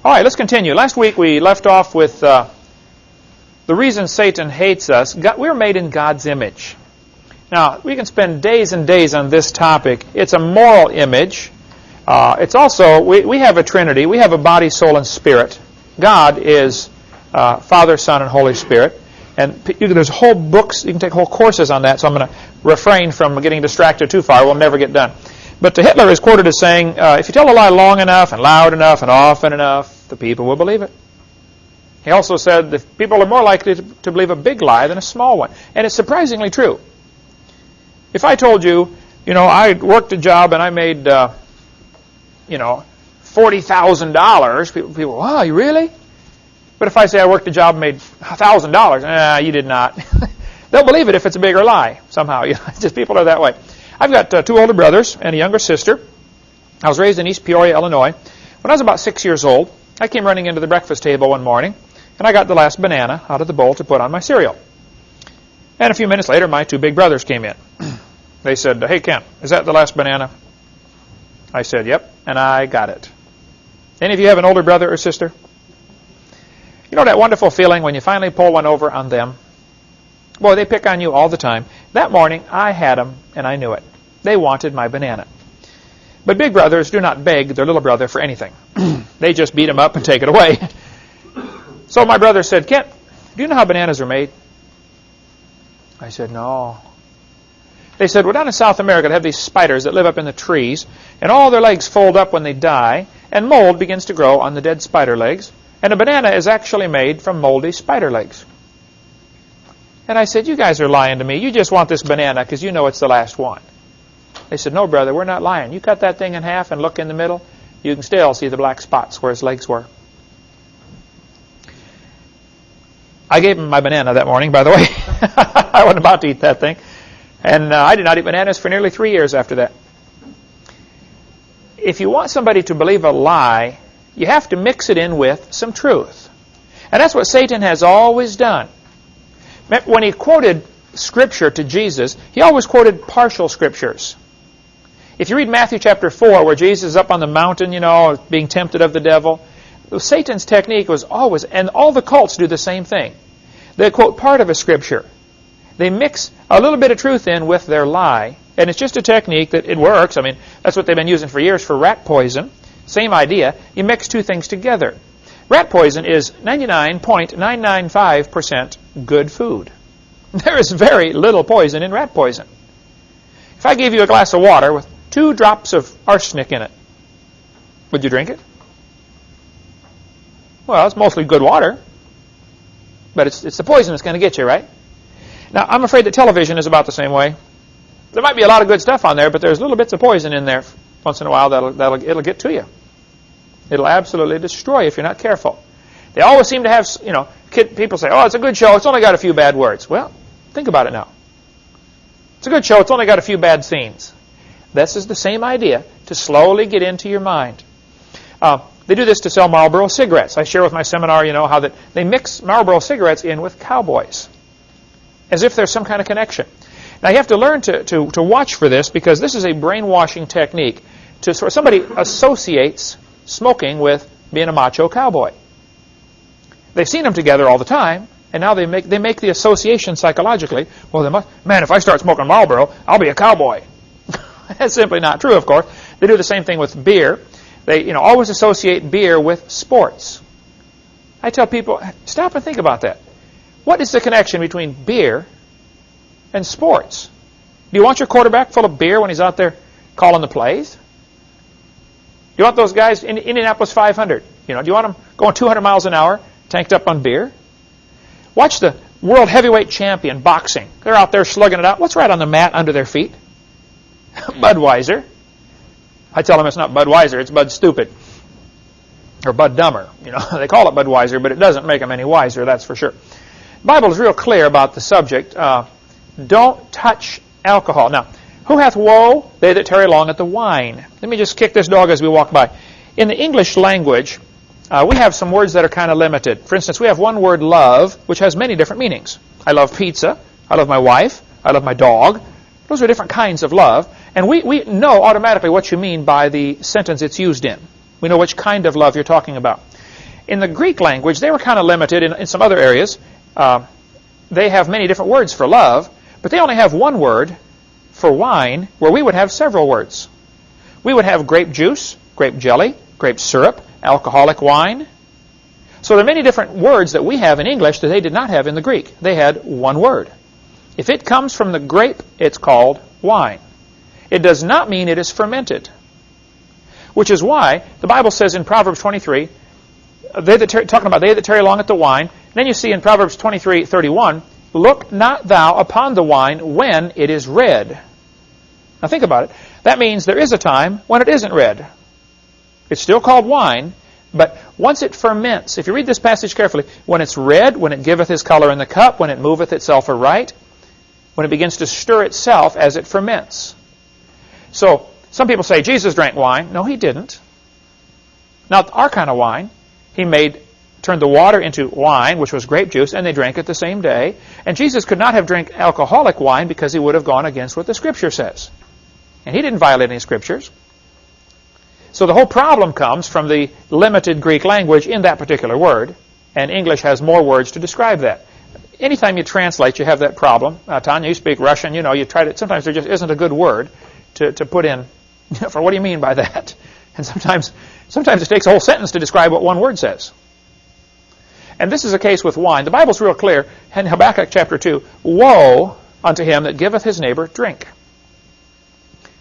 All right, let's continue. Last week we left off with the reason Satan hates us. We're made in God's image. Now, we can spend days and days on this topic. It's a moral image. It's also, we have a Trinity. We have a body, soul, and spirit. God is Father, Son, and Holy Spirit. And there's whole books, you can take whole courses on that, so I'm going to refrain from getting distracted too far. We'll never get done. But Hitler is quoted as saying, if you tell a lie long enough and loud enough and often enough, the people will believe it. He also said that people are more likely to believe a big lie than a small one. And it's surprisingly true. If I told you, I worked a job and I made, $40,000, people, wow, you really? But if I say I worked a job and made $1,000, you did not. They'll believe it if it's a bigger lie somehow. Just people are that way. I've got two older brothers and a younger sister. I was raised in East Peoria, Illinois. When I was about 6 years old, I came running into the breakfast table one morning, and I got the last banana out of the bowl to put on my cereal. And a few minutes later, my two big brothers came in. They said, "Hey, Ken, is that the last banana?" I said, "Yep," and I got it. Any of you have an older brother or sister? You know that wonderful feeling when you finally pull one over on them? Boy, they pick on you all the time. That morning, I had them, and I knew it. They wanted my banana. But big brothers do not beg their little brother for anything. They just beat him up and take it away. So my brother said, "Kent, do you know how bananas are made?" I said, "No." They said, "Well, down in South America, they have these spiders that live up in the trees, and all their legs fold up when they die, and mold begins to grow on the dead spider legs, and a banana is actually made from moldy spider legs." And I said, "You guys are lying to me. You just want this banana because you know it's the last one." They said, "No, brother, we're not lying. You cut that thing in half and look in the middle, you can still see the black spots where his legs were." I gave him my banana that morning, by the way. I wasn't about to eat that thing. And I did not eat bananas for nearly 3 years after that. If you want somebody to believe a lie, you have to mix it in with some truth. And that's what Satan has always done. When he quoted Scripture to Jesus, he always quoted partial Scriptures. If you read Matthew chapter 4, where Jesus is up on the mountain, being tempted of the devil, Satan's technique was always, and all the cults do the same thing. They quote part of a Scripture. They mix a little bit of truth in with their lie, and it's just a technique that it works. I mean, that's what they've been using for years for rat poison. Same idea. You mix two things together. Rat poison is 99.995% good food. There is very little poison in rat poison. If I gave you a glass of water with 2 drops of arsenic in it, would you drink it? Well, it's mostly good water, but it's the poison that's going to get you, right? Now, I'm afraid that television is about the same way. There might be a lot of good stuff on there, but there's little bits of poison in there once in a while it'll get to you. It'll absolutely destroy you if you're not careful. They always seem to have, people say, "Oh, it's a good show. It's only got a few bad words." Well, think about it now. It's a good show. It's only got a few bad scenes. This is the same idea, to slowly get into your mind. They do this to sell Marlboro cigarettes. I share with my seminar, how that they mix Marlboro cigarettes in with cowboys, as if there's some kind of connection. Now, you have to learn to watch for this, because this is a brainwashing technique. Somebody associates smoking with being a macho cowboy. They've seen them together all the time, and now they make the association psychologically. Well, man, if I start smoking Marlboro, I'll be a cowboy. That's simply not true, of course. They do the same thing with beer. They always associate beer with sports. I tell people, stop and think about that. What is the connection between beer and sports? Do you want your quarterback full of beer when he's out there calling the plays? Do you want those guys in Indianapolis 500? Do you want them going 200 miles an hour, tanked up on beer? Watch the world heavyweight champion boxing. They're out there slugging it out. What's right on the mat under their feet? Budweiser. I tell them it's not Budweiser, it's Bud Stupid. Or Bud Dumber. They call it Budweiser, but it doesn't make them any wiser, that's for sure. The Bible is real clear about the subject. Don't touch alcohol. Now, who hath woe? They that tarry long at the wine. Let me just kick this dog as we walk by. In the English language, we have some words that are kind of limited. For instance, we have one word, love, which has many different meanings. I love pizza. I love my wife. I love my dog. Those are different kinds of love. And we know automatically what you mean by the sentence it's used in. We know which kind of love you're talking about. in the Greek language, they were kind of limited in some other areas. They have many different words for love, but they only have one word for wine, where we would have several words. We would have grape juice, grape jelly, grape syrup, alcoholic wine. So there are many different words that we have in English that they did not have in the Greek. They had one word. If it comes from the grape, it's called wine. It does not mean it is fermented, which is why the Bible says in Proverbs 23, talking about they that tarry long at the wine. Then you see in Proverbs 23:31, look not thou upon the wine when it is red. Now think about it. That means there is a time when it isn't red. It's still called wine, but once it ferments, if you read this passage carefully, when it's red, when it giveth his color in the cup, when it moveth itself aright, when it begins to stir itself as it ferments. So some people say Jesus drank wine. No, he didn't. Not our kind of wine. He turned the water into wine, which was grape juice, and they drank it the same day. And Jesus could not have drank alcoholic wine because he would have gone against what the Scripture says. And he didn't violate any Scriptures. So the whole problem comes from the limited Greek language in that particular word, and English has more words to describe that. Anytime you translate, you have that problem. Tanya, you speak Russian, you try to, sometimes there just isn't a good word to put in for what do you mean by that? And sometimes it takes a whole sentence to describe what one word says. And this is a case with wine. The Bible's real clear in Habakkuk chapter 2, woe unto him that giveth his neighbor drink.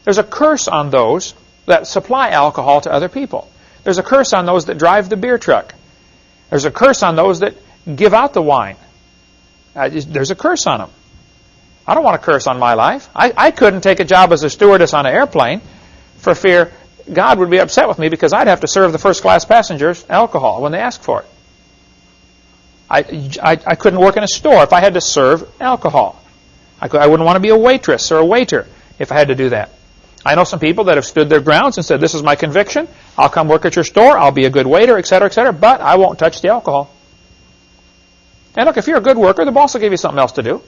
There's a curse on those that supply alcohol to other people. There's a curse on those that drive the beer truck. There's a curse on those that give out the wine. There's a curse on them. I don't want a curse on my life. I couldn't take a job as a stewardess on an airplane for fear God would be upset with me because I'd have to serve the first-class passengers alcohol when they ask for it. I couldn't work in a store if I had to serve alcohol. I wouldn't want to be a waitress or a waiter if I had to do that. I know some people that have stood their grounds and said, this is my conviction. I'll come work at your store. I'll be a good waiter, etc., but I won't touch the alcohol. And look, if you're a good worker, the boss will give you something else to do.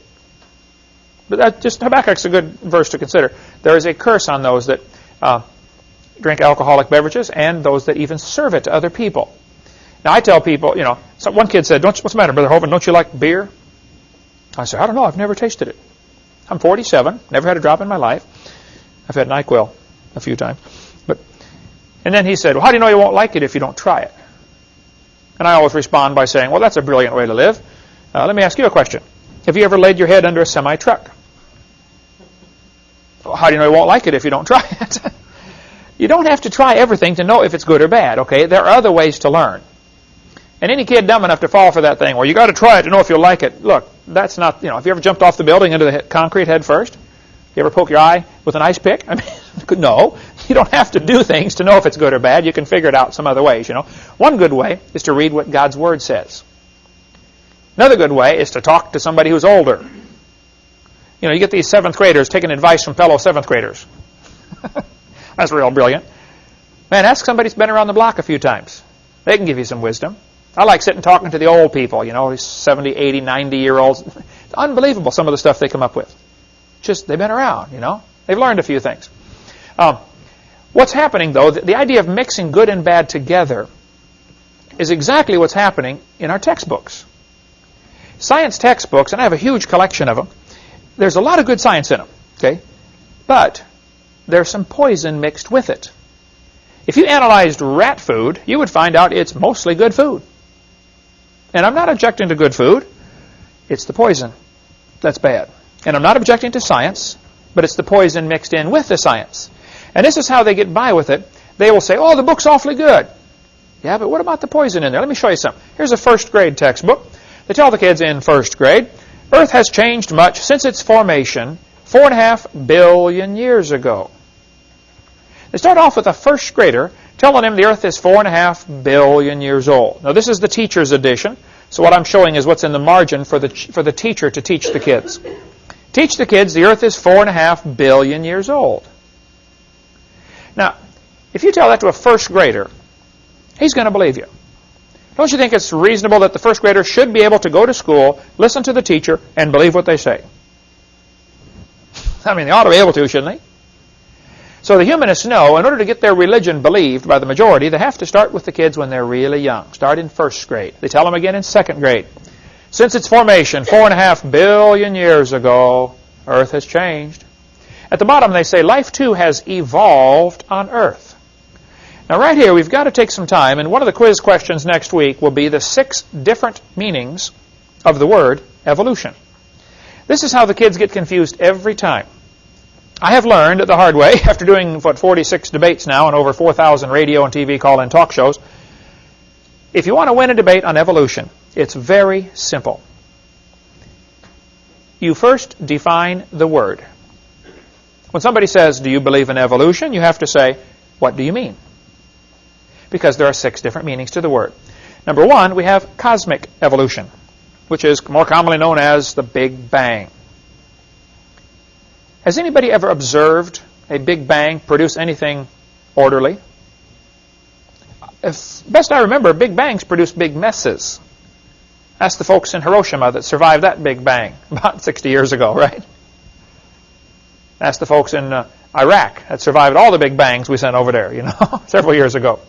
But Habakkuk's a good verse to consider. There is a curse on those that drink alcoholic beverages and those that even serve it to other people. Now, I tell people, so one kid said, what's the matter, Brother Hovind, don't you like beer? I said, I don't know, I've never tasted it. I'm 47, never had a drop in my life. I've had NyQuil a few times. And then he said, well, how do you know you won't like it if you don't try it? And I always respond by saying, well, that's a brilliant way to live. Let me ask you a question. Have you ever laid your head under a semi-truck? Well, how do you know you won't like it if you don't try it? You don't have to try everything to know if it's good or bad, okay? There are other ways to learn. And any kid dumb enough to fall for that thing, well, you got to try it to know if you'll like it. Look, that's not, have you ever jumped off the building into the concrete head first? You ever poke your eye with an ice pick? I mean, no. You don't have to do things to know if it's good or bad. You can figure it out some other ways, One good way is to read what God's Word says. Another good way is to talk to somebody who's older. You get these 7th graders taking advice from fellow 7th graders. That's real brilliant. Man, ask somebody who's been around the block a few times. They can give you some wisdom. I like sitting talking to the old people, these 70, 80, 90-year-olds. It's unbelievable some of the stuff they come up with. Just, they've been around, They've learned a few things. What's happening, though, the idea of mixing good and bad together is exactly what's happening in our textbooks. Science textbooks, and I have a huge collection of them, there's a lot of good science in them, okay? But there's some poison mixed with it. If you analyzed rat food, you would find out it's mostly good food. And I'm not objecting to good food. It's the poison that's bad. And I'm not objecting to science, but it's the poison mixed in with the science. And this is how they get by with it. They will say, oh, the book's awfully good. Yeah, but what about the poison in there? Let me show you something. Here's a first grade textbook. They tell the kids in first grade, Earth has changed much since its formation 4.5 billion years ago. They start off with a first grader telling him the Earth is 4.5 billion years old. Now, this is the teacher's edition. So what I'm showing is what's in the margin for the teacher to teach the kids. Teach the kids the Earth is 4.5 billion years old. Now, if you tell that to a first grader, he's going to believe you. Don't you think it's reasonable that the first grader should be able to go to school, listen to the teacher, and believe what they say? I mean, they ought to be able to, shouldn't they? So the humanists know in order to get their religion believed by the majority, they have to start with the kids when they're really young. Start in first grade. They tell them again in second grade. Since its formation 4.5 billion years ago, Earth has changed. At the bottom they say life too has evolved on Earth. Now right here we've got to take some time, and one of the quiz questions next week will be the 6 different meanings of the word evolution. This is how the kids get confused every time. I have learned the hard way, after doing, 46 debates now and over 4,000 radio and TV call-in talk shows, if you want to win a debate on evolution, it's very simple. You first define the word. When somebody says, do you believe in evolution? You have to say, what do you mean? Because there are 6 different meanings to the word. Number 1, we have cosmic evolution, which is more commonly known as the Big Bang. Has anybody ever observed a Big Bang produce anything orderly? If best I remember, Big Bangs produce big messes. Ask the folks in Hiroshima that survived that Big Bang about 60 years ago, right? Ask the folks in Iraq that survived all the Big Bangs we sent over there, several years ago.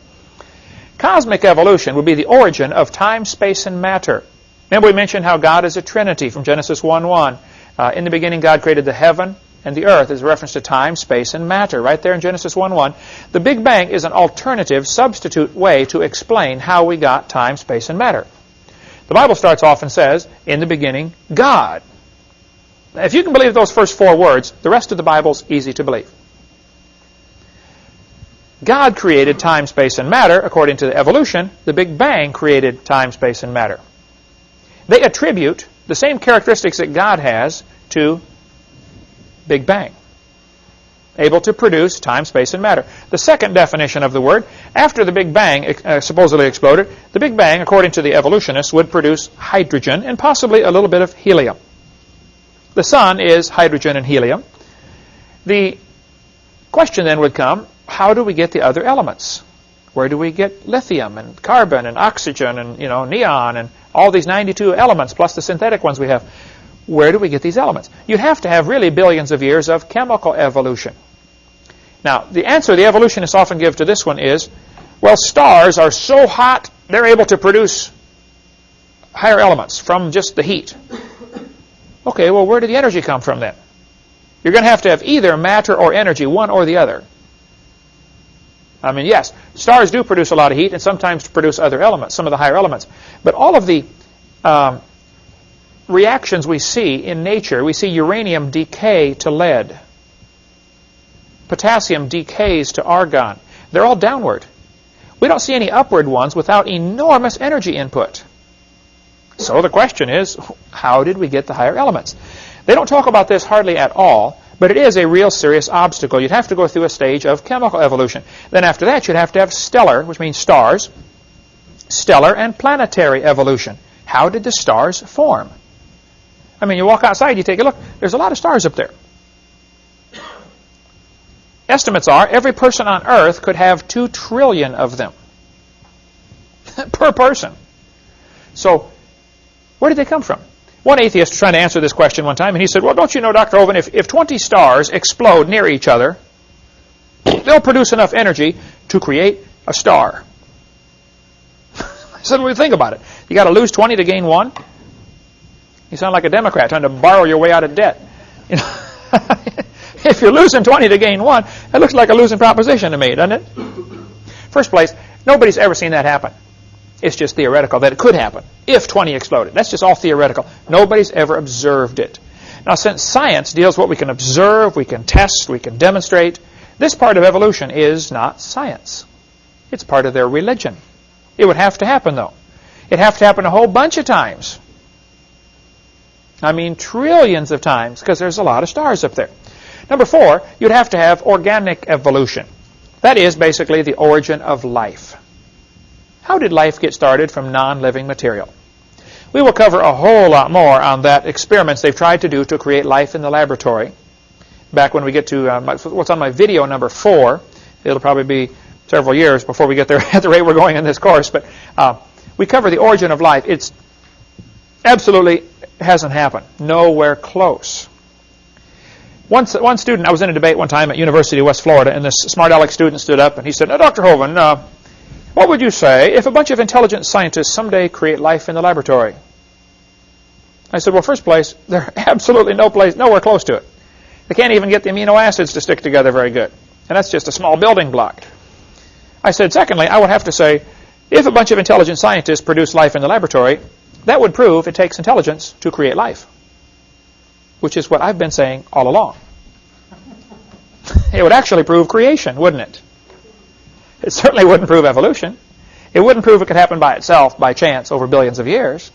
Cosmic evolution would be the origin of time, space, and matter. Remember we mentioned how God is a Trinity from Genesis 1:1. In the beginning God created the heaven and the earth, is a reference to time, space, and matter. Right there in Genesis 1:1. The Big Bang is an alternative, substitute way to explain how we got time, space, and matter. The Bible starts off and says, in the beginning, God. Now, if you can believe those first 4 words, the rest of the Bible's easy to believe. God created time, space, and matter. According to the evolution, the Big Bang created time, space, and matter. They attribute the same characteristics that God has to Big Bang, able to produce time, space, and matter. The second definition of the word, after the Big Bang supposedly exploded, the Big Bang, according to the evolutionists, would produce hydrogen and possibly a little bit of helium. The sun is hydrogen and helium. The question then would come, how do we get the other elements? Where do we get lithium and carbon and oxygen and neon and all these 92 elements plus the synthetic ones we have? Where do we get these elements? You'd have to have really billions of years of chemical evolution. Now, the answer the evolutionists often give to this one is, well, stars are so hot, they're able to produce higher elements from just the heat. Okay, well, where did the energy come from then? You're going to have either matter or energy, one or the other. I mean, yes, stars do produce a lot of heat and sometimes produce other elements, some of the higher elements. But all of the reactions we see in nature, we see uranium decay to lead. Potassium decays to argon. They're all downward. We don't see any upward ones without enormous energy input. So the question is, how did we get the higher elements? They don't talk about this hardly at all, but it is a real serious obstacle. You'd have to go through a stage of chemical evolution. Then after that, you'd have to have stellar, which means stars, stellar and planetary evolution. How did the stars form? I mean, you walk outside, you take a look, there's a lot of stars up there. Estimates are every person on Earth could have 2 trillion of them per person. So where did they come from? One atheist was trying to answer this question one time, and he said, well, don't you know, Dr. Oven, if 20 stars explode near each other, they'll produce enough energy to create a star. I said, well, think about it. You got to lose 20 to gain 1? You sound like a Democrat trying to borrow your way out of debt. If you're losing 20 to gain 1, that looks like a losing proposition to me, doesn't it? First place, nobody's ever seen that happen. It's just theoretical that it could happen if 20 exploded. That's just all theoretical. Nobody's ever observed it. Now, since science deals with what we can observe, we can test, we can demonstrate, this part of evolution is not science. It's part of their religion. It would have to happen, though. It'd have to happen a whole bunch of times. I mean, trillions of times, because there's a lot of stars up there. Number 4, you'd have to have organic evolution. That is basically the origin of life. How did life get started from non-living material? We will cover a whole lot more on that experiments they've tried to do to create life in the laboratory. Back when we get to what's on my video number 4, it'll probably be several years before we get there at the rate we're going in this course. But we cover the origin of life. It's absolutely hasn't happened. Nowhere close. One student, I was in a debate one time at University of West Florida, and this smart aleck student stood up and he said, Dr. Hovind, what would you say if a bunch of intelligent scientists someday create life in the laboratory? I said, well, first place, they're absolutely nowhere close to it. They can't even get the amino acids to stick together very good. And that's just a small building block. I said, secondly, I would have to say, if a bunch of intelligent scientists produce life in the laboratory, that would prove it takes intelligence to create life, which is what I've been saying all along. It would actually prove creation, wouldn't it? It certainly wouldn't prove evolution. It wouldn't prove it could happen by itself, by chance, over billions of years.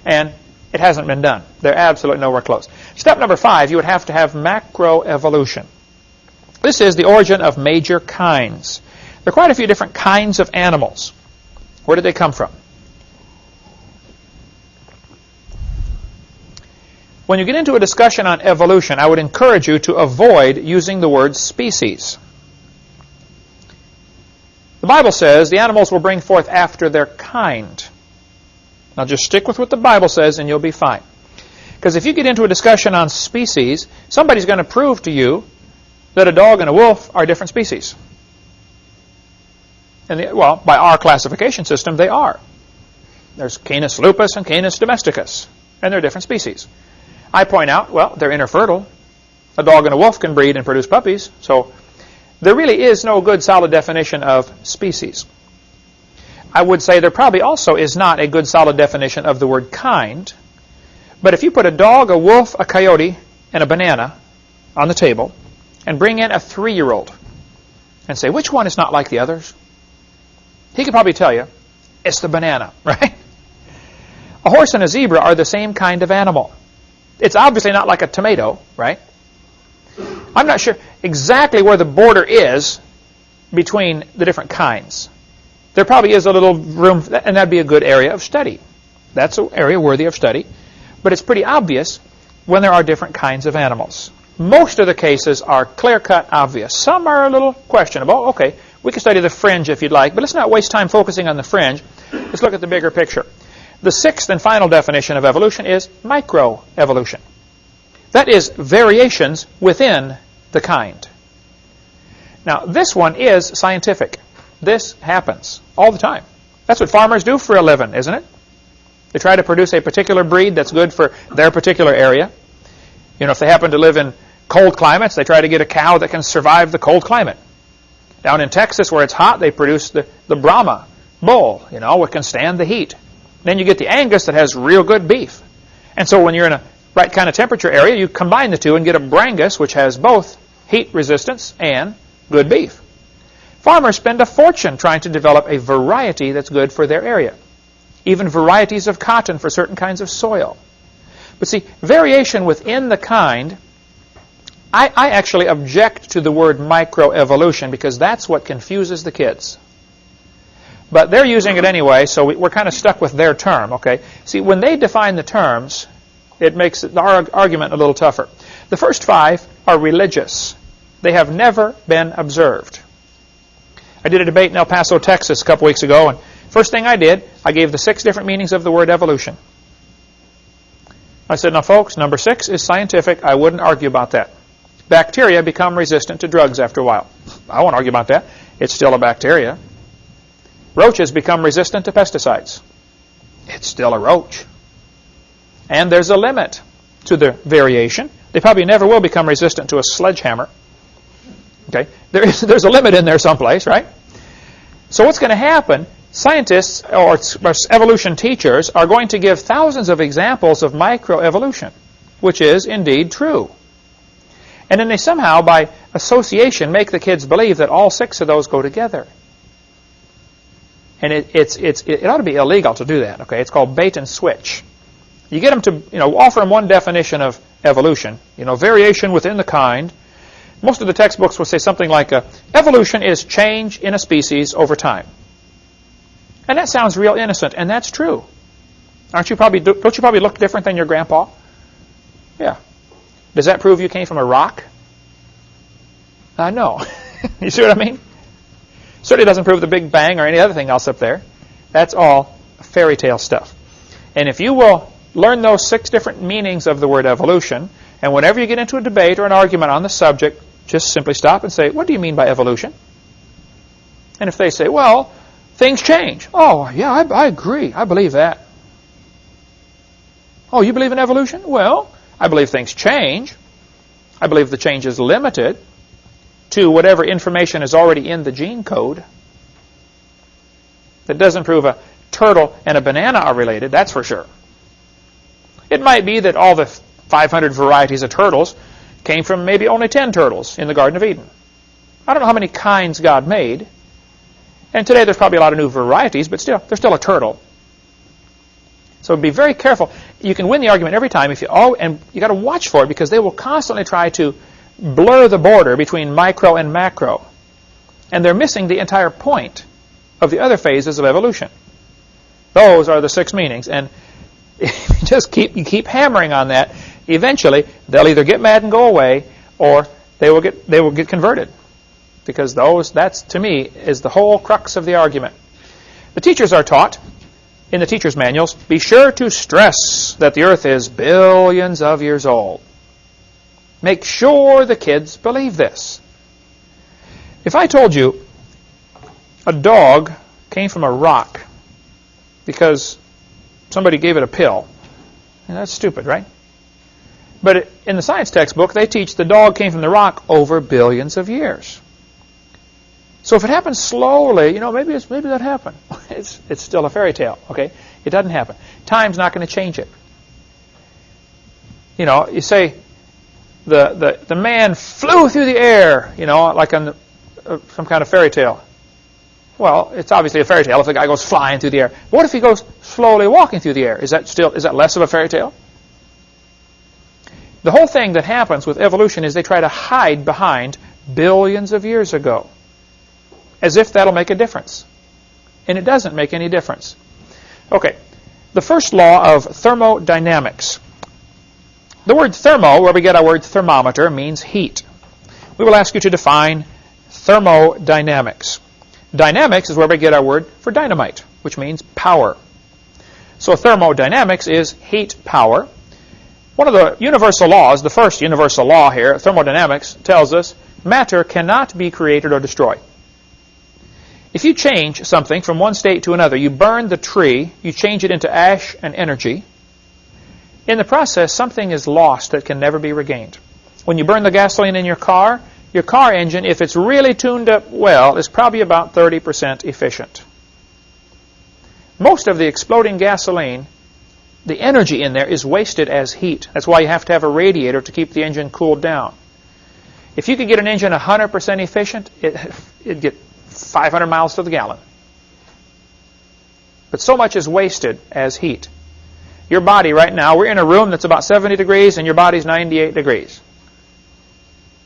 And it hasn't been done. They're absolutely nowhere close. Step number 5, you would have to have macroevolution. This is the origin of major kinds. There are quite a few different kinds of animals. Where did they come from? When you get into a discussion on evolution, I would encourage you to avoid using the word species. The Bible says the animals will bring forth after their kind. Now just stick with what the Bible says and you'll be fine. Because if you get into a discussion on species, somebody's going to prove to you that a dog and a wolf are different species. And well, by our classification system, they are. There's Canis lupus and Canis domesticus, and they're different species. I point out, well, they're interfertile. A dog and a wolf can breed and produce puppies, so there really is no good solid definition of species. I would say there probably also is not a good solid definition of the word kind, but if you put a dog, a wolf, a coyote, and a banana on the table, and bring in a 3-year-old, and say, which one is not like the others? He could probably tell you, it's the banana, right? A horse and a zebra are the same kind of animal. It's obviously not like a tomato, right? I'm not sure exactly where the border is between the different kinds. There probably is a little room, and that'd be a good area of study. That's an area worthy of study. But it's pretty obvious when there are different kinds of animals. Most of the cases are clear-cut obvious. Some are a little questionable. Okay, we can study the fringe if you'd like, but let's not waste time focusing on the fringe. Let's look at the bigger picture. The 6th and final definition of evolution is microevolution. That is variations within the kind. Now, this one is scientific. This happens all the time. That's what farmers do for a living, isn't it? They try to produce a particular breed that's good for their particular area. You know, if they happen to live in cold climates, they try to get a cow that can survive the cold climate. Down in Texas, where it's hot, they produce the Brahma bull, you know, which can stand the heat. Then you get the Angus that has real good beef. And so when you're in a right kind of temperature area, you combine the two and get a Brangus, which has both heat resistance and good beef. Farmers spend a fortune trying to develop a variety that's good for their area. Even varieties of cotton for certain kinds of soil. But see, variation within the kind, I actually object to the word microevolution because that's what confuses the kids. But they're using it anyway, so we're kind of stuck with their term, okay? See, when they define the terms, it makes the argument a little tougher. The first 5 are religious. They have never been observed. I did a debate in El Paso, Texas a couple weeks ago, and first thing I did, I gave the 6 different meanings of the word evolution. I said, now folks, number 6 is scientific. I wouldn't argue about that. Bacteria become resistant to drugs after a while. I won't argue about that. It's still a bacteria. Roaches become resistant to pesticides. It's still a roach. And there's a limit to the variation. They probably never will become resistant to a sledgehammer. Okay, there's a limit in there someplace, right? So what's going to happen? Scientists or evolution teachers are going to give thousands of examples of microevolution, which is indeed true. And then they somehow, by association, make the kids believe that all 6 of those go together. And it ought to be illegal to do that. Okay, it's called bait and switch. You get them to, offer them one definition of evolution, variation within the kind. Most of the textbooks will say something like, evolution is change in a species over time. And that sounds real innocent, and that's true. Don't you probably look different than your grandpa? Yeah. Does that prove you came from a rock? No. You see what I mean? Certainly doesn't prove the Big Bang or any other thing else up there. That's all fairy tale stuff. And if you will learn those 6 different meanings of the word evolution, And whenever you get into a debate or an argument on the subject, just simply stop and say, what do you mean by evolution? And if they say, well, things change. Oh, yeah, I agree. I believe that. Oh, you believe in evolution? Well, I believe things change. I believe the change is limited to whatever information is already in the gene code. That doesn't prove a turtle and a banana are related, that's for sure. It might be that all the 500 varieties of turtles came from maybe only 10 turtles in the Garden of Eden. I don't know how many kinds God made. And today there's probably a lot of new varieties, but still, there's still a turtle. So be very careful. You can win the argument every time, and you got to watch for it, because they will constantly try to blur the border between micro and macro. And they're missing the entire point of the other phases of evolution. Those are the 6 meanings. And if you keep hammering on that, eventually they'll either get mad and go away, or they will get converted. Because that's, to me, is the whole crux of the argument. The teachers are taught, in the teacher's manuals, be sure to stress that the earth is billions of years old. Make sure the kids believe this. If I told you a dog came from a rock because somebody gave it a pill, that's stupid, right? But in the science textbook, they teach the dog came from the rock over billions of years. So if it happens slowly, maybe that happened. It's still a fairy tale, okay? It doesn't happen. Time's not going to change it. You say the man flew through the air, like on some kind of fairy tale. Well, it's obviously a fairy tale if the guy goes flying through the air. But what if he goes slowly walking through the air? Is that less of a fairy tale? The whole thing that happens with evolution is they try to hide behind billions of years ago, as if that'll make a difference. And it doesn't make any difference. Okay, the first law of thermodynamics. The word thermo, where we get our word thermometer, means heat. We will ask you to define thermodynamics. Dynamics is where we get our word for dynamite, which means power. So thermodynamics is heat power. One of the universal laws, the first universal law here, thermodynamics, tells us matter cannot be created or destroyed. If you change something from one state to another, you burn the tree, you change it into ash and energy, in the process, something is lost that can never be regained. When you burn the gasoline in your car engine, if it's really tuned up well, is probably about 30% efficient. Most of the exploding gasoline, the energy in there is wasted as heat. That's why you have to have a radiator to keep the engine cooled down. If you could get an engine 100% efficient, it'd get 500 miles to the gallon. But so much is wasted as heat. Your body right now, we're in a room that's about 70 degrees and your body's 98 degrees.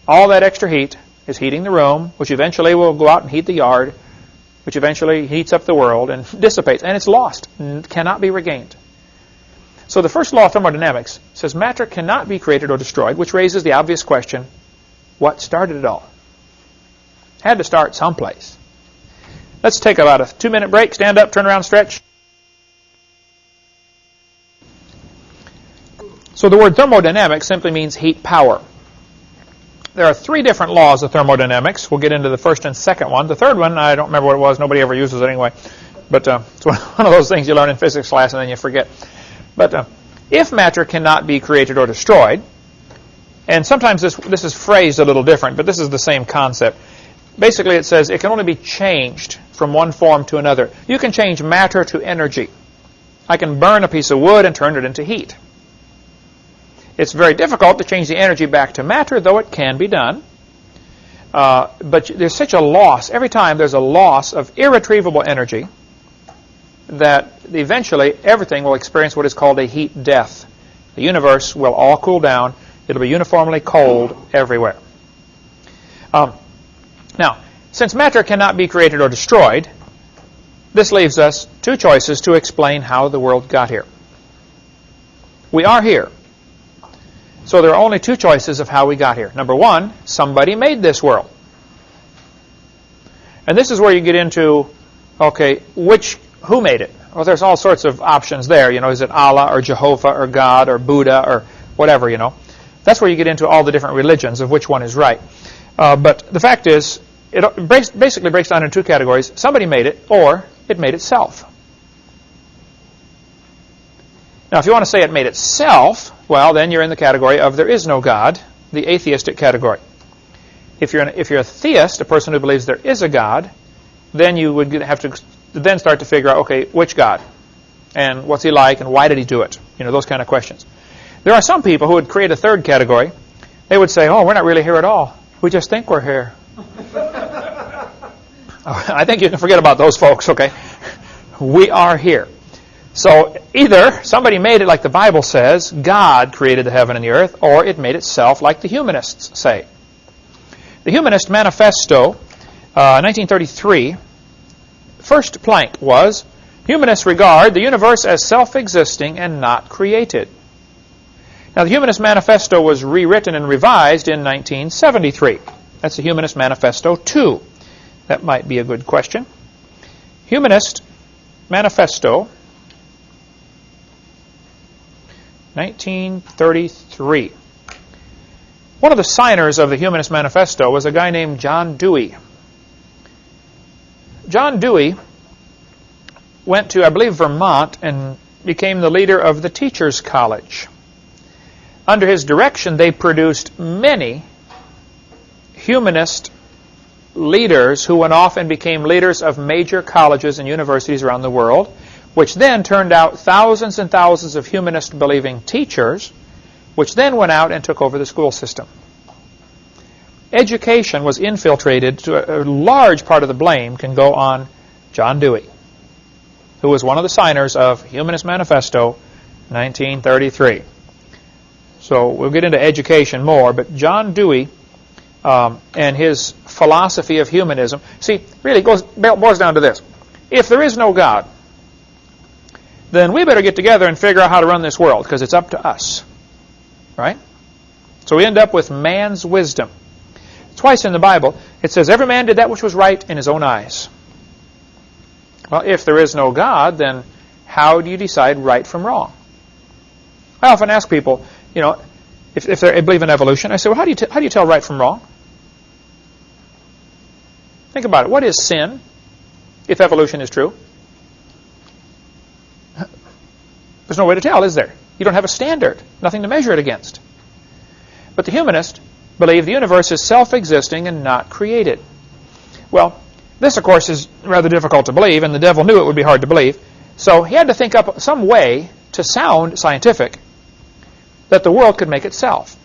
All that extra heat is heating the room, which eventually will go out and heat the yard, which eventually heats up the world and dissipates. And it's lost, cannot be regained. So the first law of thermodynamics says matter cannot be created or destroyed, which raises the obvious question, what started it all? Had to start someplace. Let's take about a 2-minute break, stand up, turn around, stretch. So the word thermodynamics simply means heat power. There are 3 different laws of thermodynamics. We'll get into the first and second one. The third one, I don't remember what it was. Nobody ever uses it anyway. But it's one of those things you learn in physics class and then you forget. But if matter cannot be created or destroyed, and sometimes this is phrased a little different, but this is the same concept. Basically, it says it can only be changed from one form to another. You can change matter to energy. I can burn a piece of wood and turn it into heat. It's very difficult to change the energy back to matter, though it can be done. But there's such a loss. Every time there's a loss of irretrievable energy that eventually everything will experience what is called a heat death. The universe will all cool down. It'll be uniformly cold everywhere. Now, since matter cannot be created or destroyed, this leaves us 2 choices to explain how the world got here. We are here. So there are only 2 choices of how we got here. Number 1, somebody made this world. And this is where you get into, okay, who made it? Well, there's all sorts of options there. Is it Allah or Jehovah or God or Buddha or whatever, That's where you get into all the different religions of which one is right. But the fact is, it basically breaks down into two categories. Somebody made it, or it made itself. Now, if you want to say it made itself, well, then you're in the category of there is no God, the atheistic category. If you're a theist, a person who believes there is a God, then you would have to then start to figure out, okay, which God? And what's he like, and why did he do it? You know, those kind of questions. There are some people who would create a third category. They would say, oh, we're not really here at all. We just think we're here. I think you can forget about those folks, okay? We are here. So either somebody made it like the Bible says, God created the heaven and the earth, or it made itself like the humanists say. The Humanist Manifesto, 1933, first plank was, humanists regard the universe as self-existing and not created. Now, the Humanist Manifesto was rewritten and revised in 1973. That's the Humanist Manifesto 2. That might be a good question. Humanist Manifesto, 1933. One of the signers of the Humanist Manifesto was a guy named John Dewey. John Dewey went to, I believe, Vermont and became the leader of the Teachers College. Under his direction, they produced many humanist leaders who went off and became leaders of major colleges and universities around the world, which then turned out thousands and thousands of humanist-believing teachers, which then went out and took over the school system. Education was infiltrated. To a large part of the blame can go on John Dewey, who was one of the signers of Humanist Manifesto, 1933. So we'll get into education more, but John Dewey and his philosophy of humanism, see, really boils down to this. If there is no God, then we better get together and figure out how to run this world, because it's up to us. Right? So we end up with man's wisdom. Twice in the Bible, it says, every man did that which was right in his own eyes. Well, if there is no God, then how do you decide right from wrong? I often ask people, you know, if they believe in evolution, I say, well, how do you tell right from wrong? Think about it. What is sin, if evolution is true? There's no way to tell, is there? You don't have a standard, nothing to measure it against. But the humanists believe the universe is self-existing and not created. Well, this, of course, is rather difficult to believe, and the devil knew it would be hard to believe. So he had to think up some way to sound scientific that the world could make itself.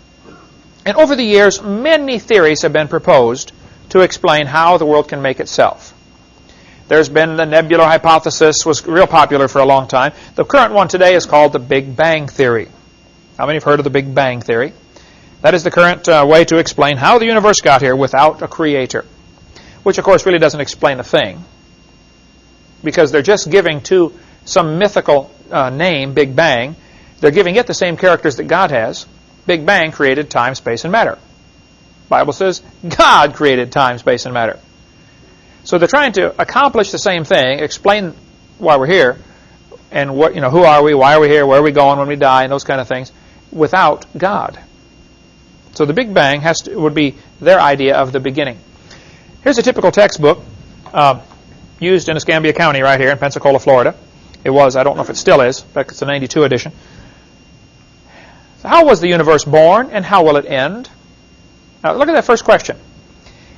And over the years, many theories have been proposed to explain how the world can make itself. There's been the nebular hypothesis, was real popular for a long time. The current one today is called the Big Bang Theory. How many have heard of the Big Bang Theory? That is the current way to explain how the universe got here without a creator, which, of course, really doesn't explain a thing, because they're just giving to some mythical name, Big Bang, they're giving it the same characters that God has. Big Bang created time, space, and matter. The Bible says God created time, space, and matter. So they're trying to accomplish the same thing, explain why we're here, and what, who are we, why are we here, where are we going when we die, and those kind of things, without God. So the Big Bang would be their idea of the beginning. Here's a typical textbook used in Escambia County right here in Pensacola, Florida. It was, I don't know if it still is, in fact it's a 92 edition. So how was the universe born, and how will it end? Now look at that first question.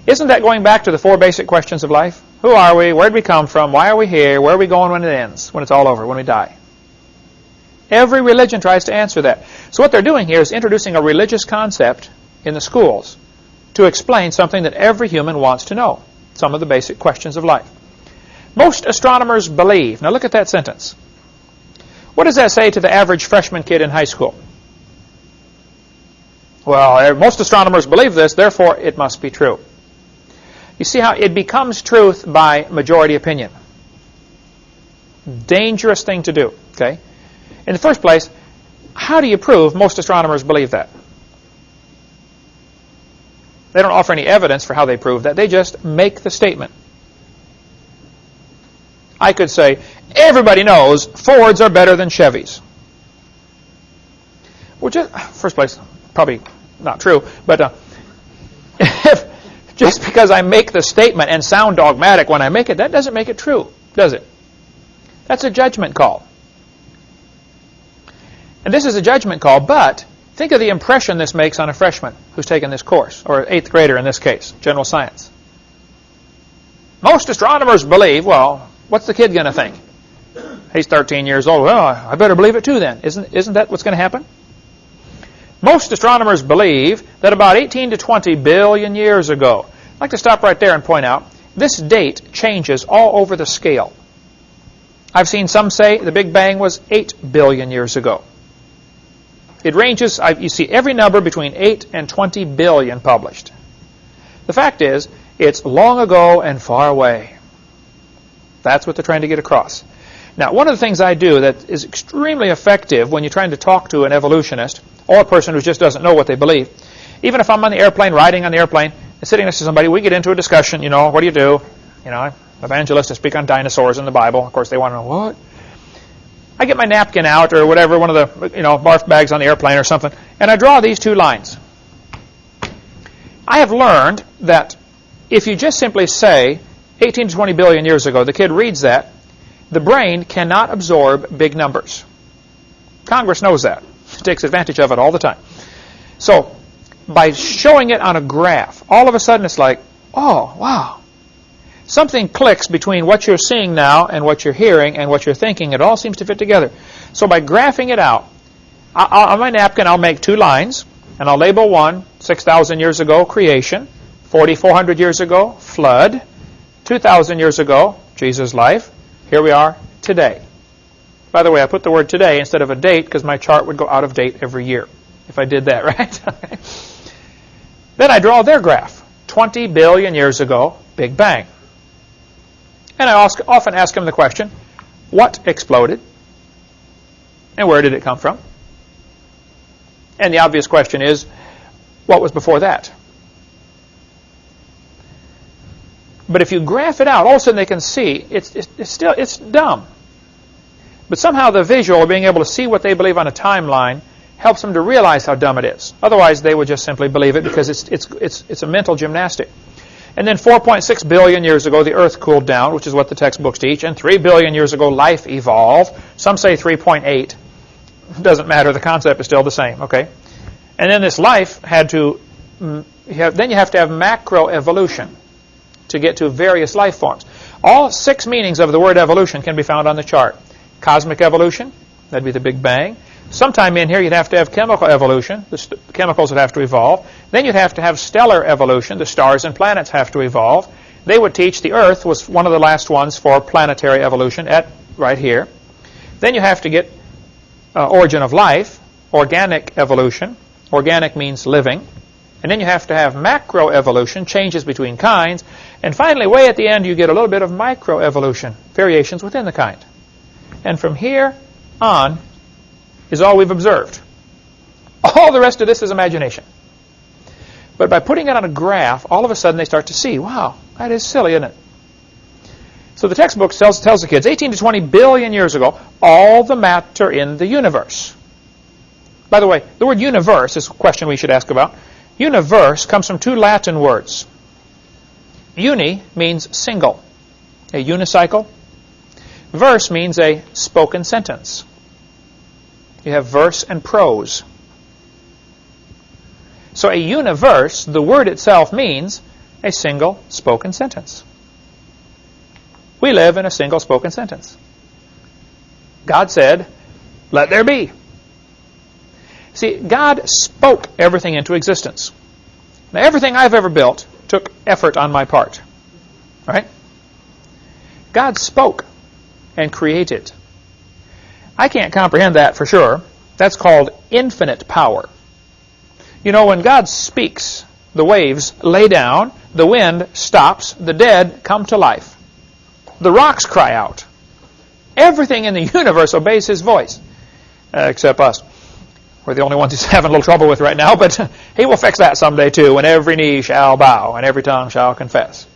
Isn't that going back to the four basic questions of life? Who are we? Where did we come from? Why are we here? Where are we going when it ends? When it's all over, when we die? Every religion tries to answer that. So what they're doing here is introducing a religious concept in the schools to explain something that every human wants to know, some of the basic questions of life. Most astronomers believe. Now look at that sentence. What does that say to the average freshman kid in high school? Well, most astronomers believe this, therefore it must be true. You see how it becomes truth by majority opinion. Dangerous thing to do, okay? In the first place, how do you prove most astronomers believe that? They don't offer any evidence for how they prove that. They just make the statement. I could say, everybody knows Fords are better than Chevys. Well, first place, probably not true, but if just because I make the statement and sound dogmatic when I make it, that doesn't make it true, does it? That's a judgment call. And this is a judgment call, but think of the impression this makes on a freshman who's taken this course, or an 8th grader in this case, general science. Most astronomers believe, well, what's the kid going to think? He's 13 years old. Well, I better believe it too then. Isn't that what's going to happen? Most astronomers believe that about 18 to 20 billion years ago, I'd like to stop right there and point out, this date changes all over the scale. I've seen some say the Big Bang was 8 billion years ago. It ranges, you see every number between 8 and 20 billion published. The fact is, it's long ago and far away. That's what they're trying to get across. Now, one of the things I do that is extremely effective when you're trying to talk to an evolutionist or a person who just doesn't know what they believe, even if I'm on the airplane, riding on the airplane, and sitting next to somebody, we get into a discussion, what do you do? I'm evangelist, I speak on dinosaurs in the Bible. Of course, they want to know, what? I get my napkin out or whatever, one of the barf bags on the airplane or something, and I draw these 2 lines. I have learned that if you just simply say 18 to 20 billion years ago, the kid reads that, the brain cannot absorb big numbers. Congress knows that. It takes advantage of it all the time. So by showing it on a graph, all of a sudden it's like, oh, wow. Something clicks between what you're seeing now and what you're hearing and what you're thinking. It all seems to fit together. So by graphing it out, on my napkin I'll make 2 lines, and I'll label one, 6,000 years ago, creation, 4,400 years ago, flood, 2,000 years ago, Jesus' life. Here we are today. By the way, I put the word today instead of a date because my chart would go out of date every year if I did that, right? Then I draw their graph. 20 billion years ago, Big Bang. And I often ask them the question, what exploded? And where did it come from? And the obvious question is, what was before that? But if you graph it out, all of a sudden they can see it's dumb. But somehow the visual, or being able to see what they believe on a timeline, helps them to realize how dumb it is. Otherwise, they would just simply believe it because it's a mental gymnastic. And then 4.6 billion years ago, the Earth cooled down, which is what the textbooks teach. And 3 billion years ago, life evolved. Some say 3.8. Doesn't matter. The concept is still the same. Okay. And then this life had to. Then you have to have macroevolution to get to various life forms. All 6 meanings of the word evolution can be found on the chart. Cosmic evolution, that'd be the Big Bang. Sometime in here you'd have to have chemical evolution, the chemicals would have to evolve. Then you'd have to have stellar evolution, the stars and planets have to evolve. They would teach the Earth was one of the last ones for planetary evolution right here. Then you have to get origin of life, organic evolution. Organic means living. And then you have to have macroevolution, changes between kinds. And finally, way at the end, you get a little bit of microevolution, variations within the kind. And from here on is all we've observed. All the rest of this is imagination. But by putting it on a graph, all of a sudden they start to see, wow, that is silly, isn't it? So the textbook tells the kids, 18 to 20 billion years ago, all the matter in the universe. By the way, the word universe is a question we should ask about. Universe comes from 2 Latin words. Uni means single, a unicycle. Verse means a spoken sentence. You have verse and prose. So a universe, the word itself means a single spoken sentence. We live in a single spoken sentence. God said, let there be. See, God spoke everything into existence. Now, everything I've ever built took effort on my part. Right? God spoke and created. I can't comprehend that for sure. That's called infinite power. You know, when God speaks, the waves lay down, the wind stops, the dead come to life. The rocks cry out. Everything in the universe obeys His voice, except us. We're the only ones He's having a little trouble with right now, but He will fix that someday too, when every knee shall bow and every tongue shall confess.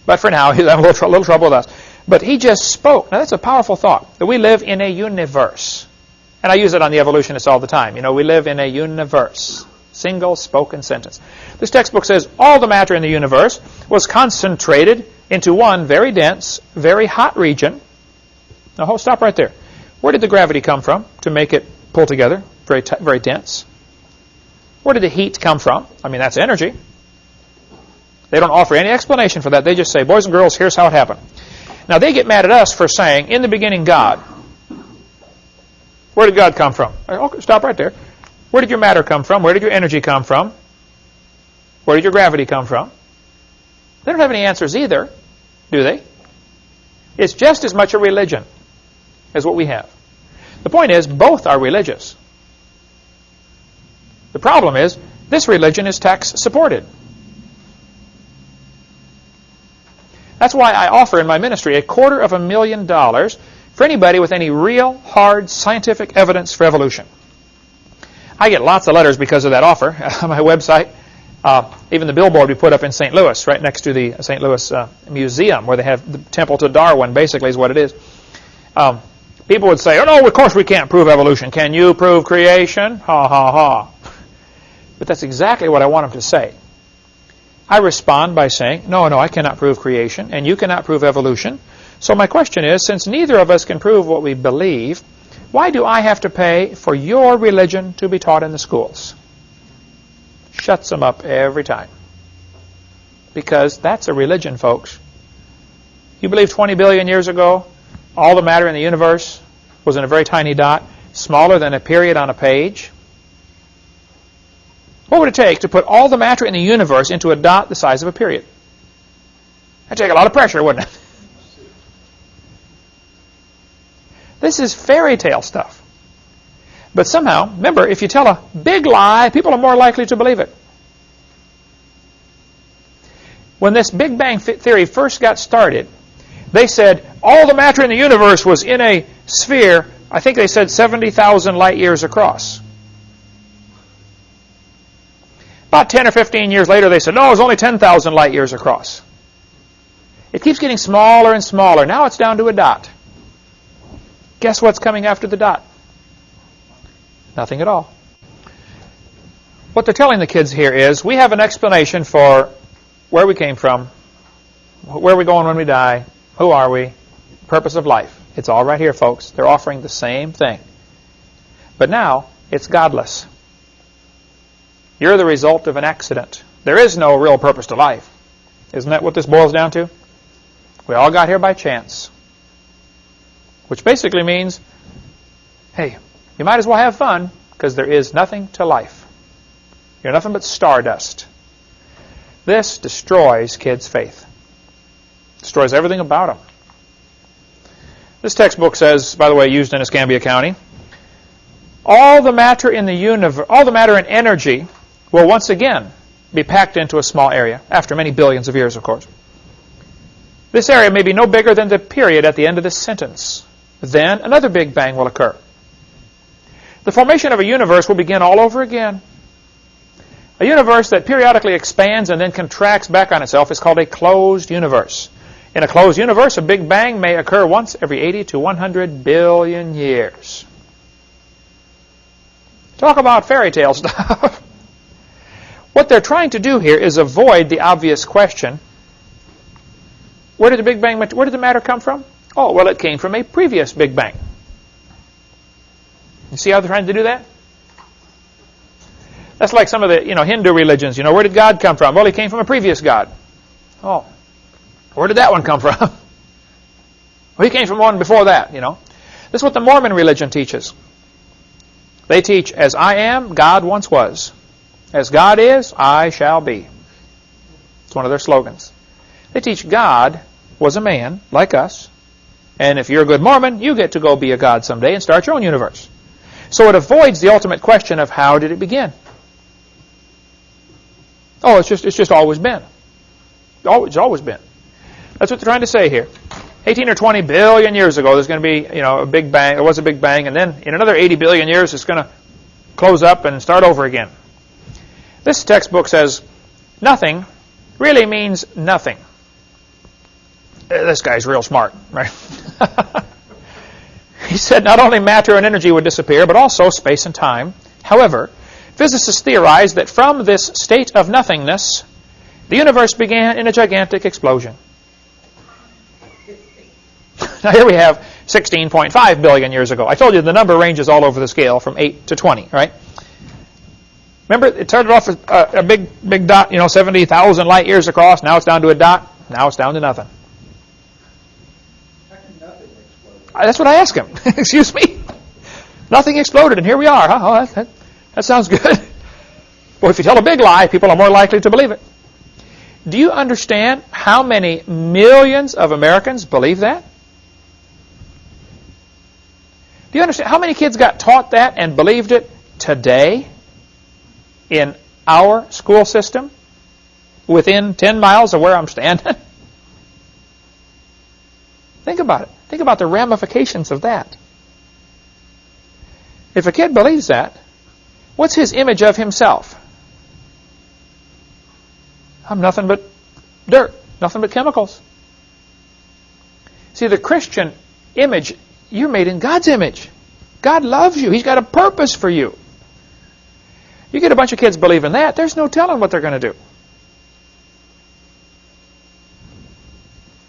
But for now, He's having a little trouble with us. But He just spoke. Now that's a powerful thought, that we live in a universe. And I use it on the evolutionists all the time. You know, we live in a universe. Single spoken sentence. This textbook says all the matter in the universe was concentrated into one very dense, very hot region. Now, stop right there. Where did the gravity come from to make it pull together? Very dense. Where did the heat come from? I mean, that's energy. They don't offer any explanation for that. They just say, boys and girls, here's how it happened. Now, they get mad at us for saying, in the beginning, God. Where did God come from? Okay, stop right there. Where did your matter come from? Where did your energy come from? Where did your gravity come from? They don't have any answers either, do they? It's just as much a religion as what we have. The point is, both are religious. The problem is, this religion is tax-supported. That's why I offer in my ministry $250,000 for anybody with any real, hard, scientific evidence for evolution. I get lots of letters because of that offer on my website. Even the billboard we put up in St. Louis, right next to the St. Louis Museum, where they have the Temple to Darwin, basically is what it is. People would say, oh, no, of course we can't prove evolution. Can you prove creation? Ha, ha, ha. But that's exactly what I want them to say. I respond by saying, no, I cannot prove creation, and you cannot prove evolution. So my question is, since neither of us can prove what we believe, why do I have to pay for your religion to be taught in the schools? Shuts them up every time. Because that's a religion, folks. You believe 20 billion years ago, all the matter in the universe was in a very tiny dot, smaller than a period on a page? What would it take to put all the matter in the universe into a dot the size of a period? That'd take a lot of pressure, wouldn't it? This is fairy tale stuff. But somehow, remember, if you tell a big lie, people are more likely to believe it. When this Big Bang theory first got started, they said all the matter in the universe was in a sphere, I think they said 70,000 light years across. About 10 or 15 years later, they said, no, it was only 10,000 light years across. It keeps getting smaller and smaller. Now it's down to a dot. Guess what's coming after the dot? Nothing at all. What they're telling the kids here is, we have an explanation for where we came from, where are we going when we die, who are we, purpose of life. It's all right here, folks. They're offering the same thing. But now, it's godless. You're the result of an accident. There is no real purpose to life. Isn't that what this boils down to? We all got here by chance. Which basically means, hey, you might as well have fun, because there is nothing to life. You're nothing but stardust. This destroys kids' faith. Destroys everything about them. This textbook says, by the way, used in Escambia County, all the matter in the universe, all the matter in energy will once again be packed into a small area, after many billions of years, of course. This area may be no bigger than the period at the end of this sentence. Then another Big Bang will occur. The formation of a universe will begin all over again. A universe that periodically expands and then contracts back on itself is called a closed universe. In a closed universe, a Big Bang may occur once every 80 to 100 billion years. Talk about fairy tale stuff. What they're trying to do here is avoid the obvious question, where did the matter come from? Oh, well, it came from a previous Big Bang. You see how they're trying to do that? That's like some of the Hindu religions. Where did God come from? Well, he came from a previous God. Oh, where did that one come from? Well, he came from one before that, This is what the Mormon religion teaches. They teach, as I am, God once was. As God is, I shall be. It's one of their slogans. They teach God was a man like us, and if you're a good Mormon, you get to go be a God someday and start your own universe. So it avoids the ultimate question of how did it begin? Oh, it's just always been. It's always been. That's what they're trying to say here. 18 or 20 billion years ago, there's going to be a Big Bang. There was a Big Bang, and then in another 80 billion years, it's going to close up and start over again. This textbook says nothing really means nothing. This guy's real smart, right? He said not only matter and energy would disappear, but also space and time. However, Physicists theorize that from this state of nothingness, the universe began in a gigantic explosion. Now here we have 16.5 billion years ago. I told you the number ranges all over the scale from 8 to 20, right? Remember, it started off as a big dot, 70,000 light years across. Now it's down to a dot. Now it's down to nothing. How can nothing explode? That's what I asked him. Excuse me? Nothing exploded, and here we are. Huh? Oh, that sounds good. Well, if you tell a big lie, people are more likely to believe it. Do you understand how many millions of Americans believe that? Do you understand how many kids got taught that and believed it today in our school system within 10 miles of where I'm standing? Think about it. Think about the ramifications of that. If a kid believes that, what's his image of himself? I'm nothing but dirt, nothing but chemicals. See, the Christian image, you're made in God's image. God loves you. He's got a purpose for you. You get a bunch of kids believing that, there's no telling what they're going to do.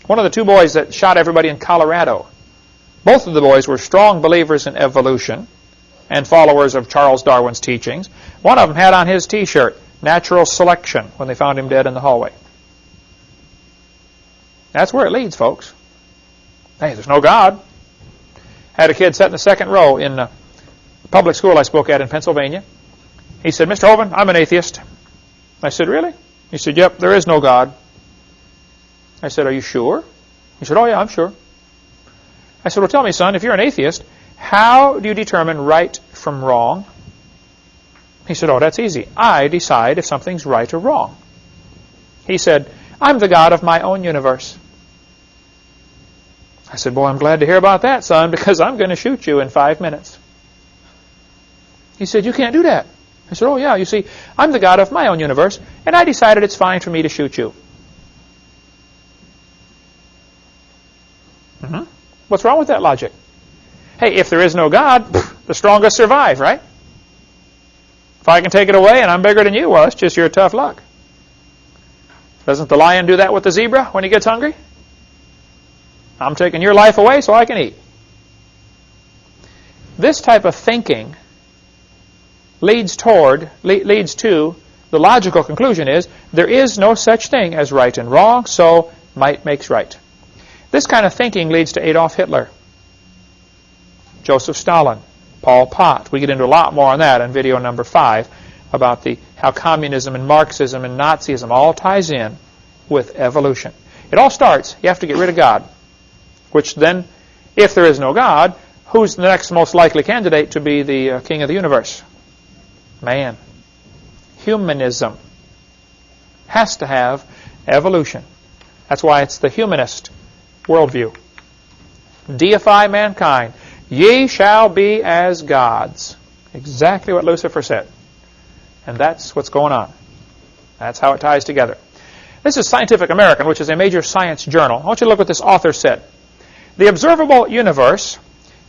One of the two boys that shot everybody in Colorado, both of the boys were strong believers in evolution and followers of Charles Darwin's teachings. One of them had on his T-shirt, natural selection, when they found him dead in the hallway. That's where it leads, folks. Hey, there's no God. Had a kid sat in the second row in a public school I spoke at in Pennsylvania. He said, Mr. Hovind, I'm an atheist. I said, really? He said, yep, there is no God. I said, are you sure? He said, oh yeah, I'm sure. I said, well, tell me, son, if you're an atheist, how do you determine right from wrong? He said, oh, that's easy. I decide if something's right or wrong. He said, I'm the God of my own universe. I said, boy, I'm glad to hear about that, son, because I'm going to shoot you in 5 minutes. He said, you can't do that. I said, oh, yeah, you see, I'm the God of my own universe, and I decided it's fine for me to shoot you. What's wrong with that logic? Hey, if there is no God, the strongest survive, right? If I can take it away and I'm bigger than you, well, it's just your tough luck. Doesn't the lion do that with the zebra when he gets hungry? I'm taking your life away so I can eat. This type of thinking leads to the logical conclusion is there is no such thing as right and wrong, so might makes right. This kind of thinking leads to Adolf Hitler, Joseph Stalin, Pol Pot. We get into a lot more on that in video number 5 about how communism and Marxism and Nazism all ties in with evolution. It all starts, you have to get rid of God, which then, if there is no God, who's the next most likely candidate to be the king of the universe? Man. Humanism has to have evolution. That's why it's the humanist worldview. Deify mankind. Ye shall be as gods. Exactly what Lucifer said. And that's what's going on. That's how it ties together. This is Scientific American, which is a major science journal. I want you to look what this author said. The observable universe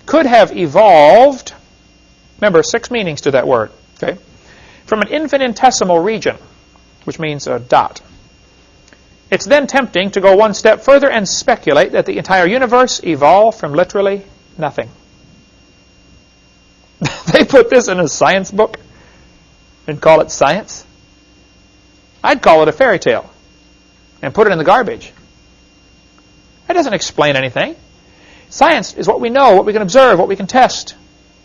could have evolved, remember, 6 meanings to that word, okay, from an infinitesimal region, which means a dot. It's then tempting to go one step further and speculate that the entire universe evolved from literally nothing. They put this in a science book and call it science. I'd call it a fairy tale and put it in the garbage. It doesn't explain anything. Science is what we know, what we can observe, what we can test.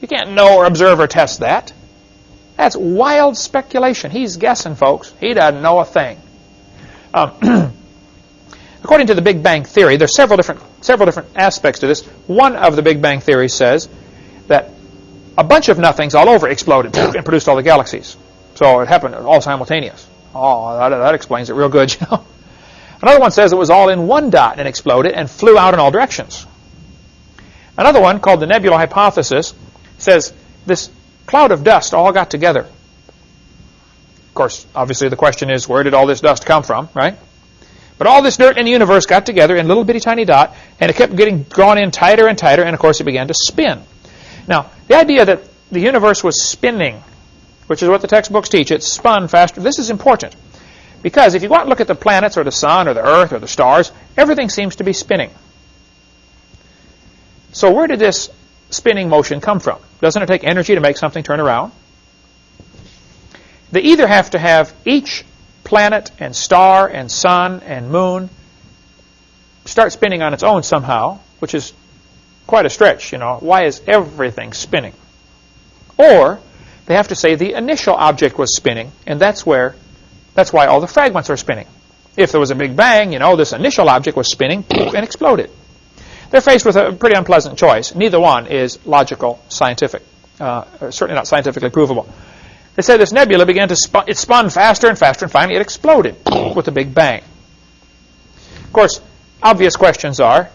You can't know or observe or test that. That's wild speculation. He's guessing, folks. He doesn't know a thing. According to the Big Bang Theory, there's several different aspects to this. One of the Big Bang Theory says that a bunch of nothings all over exploded and produced all the galaxies. So it happened all simultaneous. Oh, that explains it real good, you know. Another one says it was all in one dot and exploded and flew out in all directions. Another one, called the nebula hypothesis, says this cloud of dust all got together. Of course, obviously the question is, where did all this dust come from, right? But all this dirt in the universe got together in a little bitty tiny dot, and it kept getting drawn in tighter and tighter, and of course it began to spin. Now, the idea that the universe was spinning which is what the textbooks teach. It spun faster. This is important because if you go out and look at the planets or the sun or the earth or the stars, everything seems to be spinning. So where did this spinning motion come from? Doesn't it take energy to make something turn around? They either have to have each planet and star and sun and moon start spinning on its own somehow, which is quite a stretch, you know. Why is everything spinning? Or they have to say the initial object was spinning, and that's why all the fragments are spinning. If there was a big bang, you know, this initial object was spinning and exploded. They're faced with a pretty unpleasant choice. Neither one is logical, scientific, certainly not scientifically provable. They say this nebula began to spun, it spun faster and faster, and finally it exploded with a big bang. Of course, obvious questions are,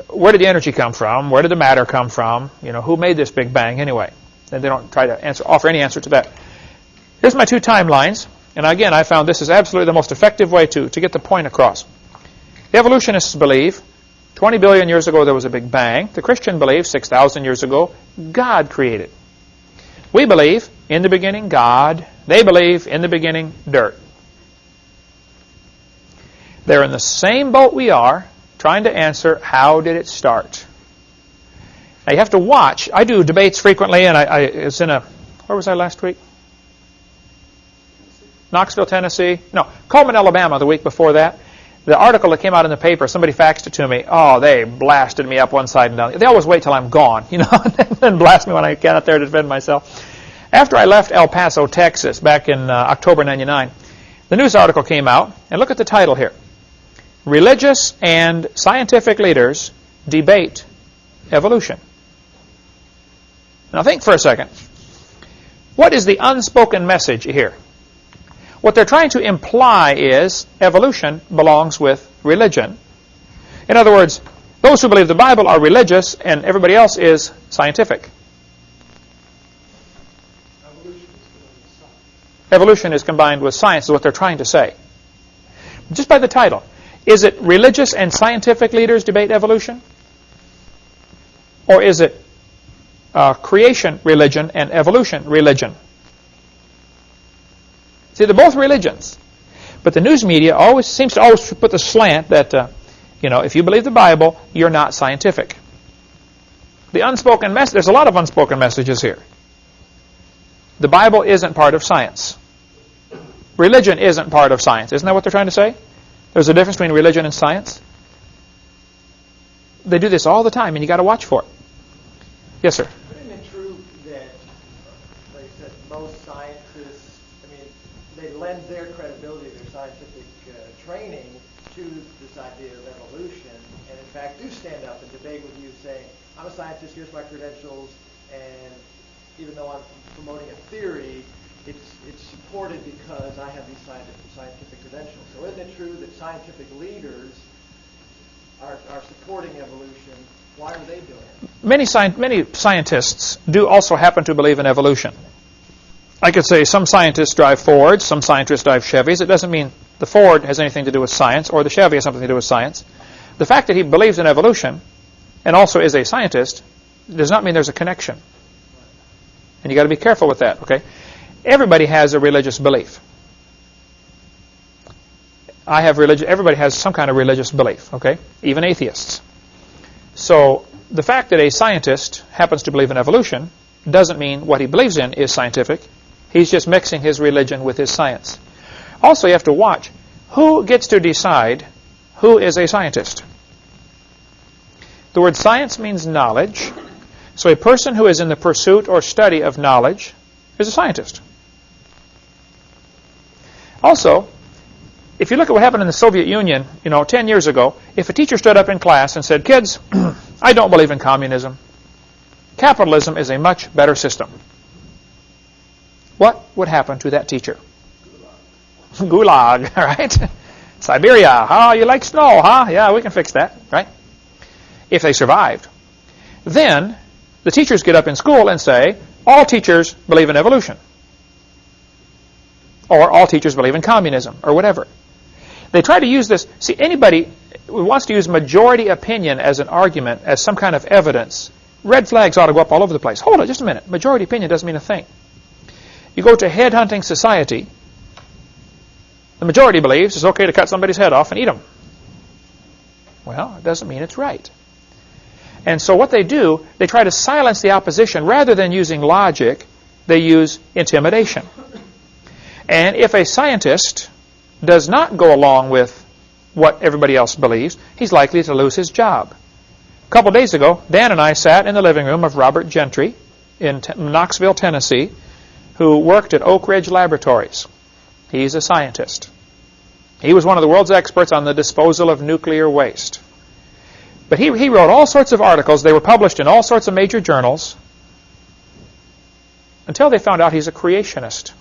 where did the energy come from? Where did the matter come from? You know, who made this big bang anyway? And they don't try to offer any answer to that. Here's my two timelines. And again, I found this is absolutely the most effective way to get the point across. The evolutionists believe 20 billion years ago there was a big bang. The Christian believes 6,000 years ago God created. We believe in the beginning God. They believe in the beginning dirt. They're in the same boat we are, trying to answer how did it start. Now you have to watch. I do debates frequently, and I was in where was I last week? Knoxville, Tennessee. No, Coleman, Alabama the week before that. The article that came out in the paper, somebody faxed it to me. Oh, they blasted me up one side and down. They always wait till I'm gone, you know, and then blast me when I get out there to defend myself. After I left El Paso, Texas, back in October 99, the news article came out, and look at the title here. Religious and scientific leaders debate evolution. Now think for a second. What is the unspoken message here? What they're trying to imply is evolution belongs with religion. In other words, those who believe the Bible are religious and everybody else is scientific. Evolution is combined with science is what they're trying to say. Just by the title. Is it religious and scientific leaders debate evolution? Or is it creation religion and evolution religion? See, they're both religions. But the news media seems to always put the slant that, you know, if you believe the Bible, you're not scientific. The unspoken message, there's a lot of unspoken messages here. The Bible isn't part of science. Religion isn't part of science. Isn't that what they're trying to say? There's a difference between religion and science. They do this all the time, and you got to watch for it. Yes, sir. Isn't it true that, like I said, most scientists, I mean, they lend their credibility, their scientific training to this idea of evolution, and in fact do stand up and debate with you saying, I'm a scientist, here's my credentials, and even though I'm promoting a theory, it's supported because I have these scientific credentials. So isn't it true that scientific leaders are supporting evolution? Why are they doing it? Many scientists do also happen to believe in evolution. I could say some scientists drive Fords, some scientists drive Chevys. It doesn't mean the Ford has anything to do with science or the Chevy has something to do with science. The fact that he believes in evolution and also is a scientist does not mean there's a connection. And you got to be careful with that, okay? Everybody has a religious belief. Everybody has some kind of religious belief, okay? Even atheists. So the fact that a scientist happens to believe in evolution doesn't mean what he believes in is scientific. He's just mixing his religion with his science. Also, you have to watch who gets to decide who is a scientist. The word science means knowledge. So a person who is in the pursuit or study of knowledge is a scientist. Also, if you look at what happened in the Soviet Union, 10 years ago, if a teacher stood up in class and said, kids, I don't believe in communism. Capitalism is a much better system. What would happen to that teacher? Gulag, right? Siberia. Oh, you like snow, huh? Yeah, we can fix that, right? If they survived. Then the teachers get up in school and say, all teachers believe in evolution. Or all teachers believe in communism, or whatever. They try to use this. See, anybody who wants to use majority opinion as an argument, as some kind of evidence, red flags ought to go up all over the place. Hold it, just a minute. Majority opinion doesn't mean a thing. You go to headhunting society, the majority believes it's okay to cut somebody's head off and eat them. Well, it doesn't mean it's right. And so what they do, they try to silence the opposition. Rather than using logic, they use intimidation. And if a scientist does not go along with what everybody else believes, he's likely to lose his job. A couple days ago, Dan and I sat in the living room of Robert Gentry in Knoxville, Tennessee, who worked at Oak Ridge Laboratories. He's a scientist. He was one of the world's experts on the disposal of nuclear waste. But he wrote all sorts of articles. They were published in all sorts of major journals until they found out he's a creationist.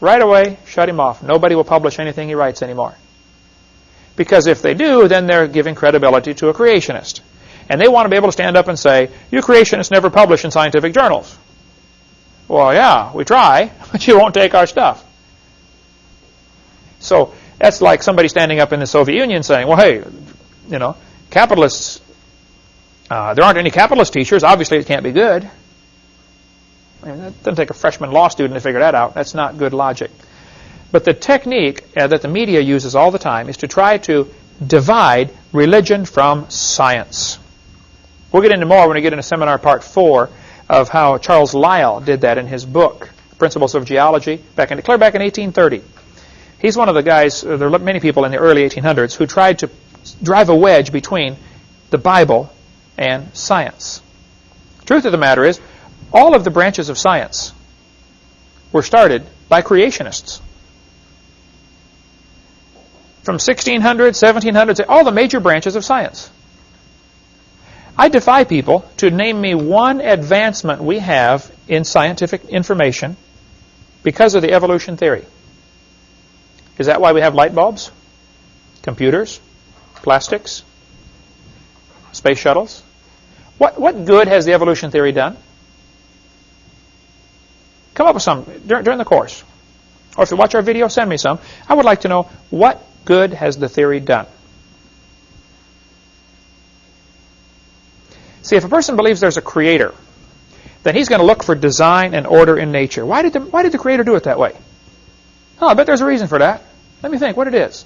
Right away, shut him off. Nobody will publish anything he writes anymore. Because if they do, then they're giving credibility to a creationist. And they want to be able to stand up and say, you creationists never publish in scientific journals. Well, yeah, we try, but you won't take our stuff. So that's like somebody standing up in the Soviet Union saying, well, hey, you know, capitalists, there aren't any capitalist teachers. Obviously, it can't be good. I mean, that doesn't take a freshman law student to figure that out. That's not good logic. But the technique that the media uses all the time is to try to divide religion from science. We'll get into more when we get into seminar part 4 of how Charles Lyell did that in his book, Principles of Geology, clear back in 1830. He's one of the guys, there are many people in the early 1800s who tried to drive a wedge between the Bible and science. Truth of the matter is, all of the branches of science were started by creationists. From 1600, 1700, all the major branches of science. I defy people to name me one advancement we have in scientific information because of the evolution theory. Is that why we have light bulbs, computers, plastics, space shuttles? What good has the evolution theory done? Come up with some during the course. Or if you watch our video, send me some. I would like to know, what good has the theory done? See, if a person believes there's a creator, then he's going to look for design and order in nature. Why did the creator do it that way? Oh, I bet there's a reason for that. Let me think what it is.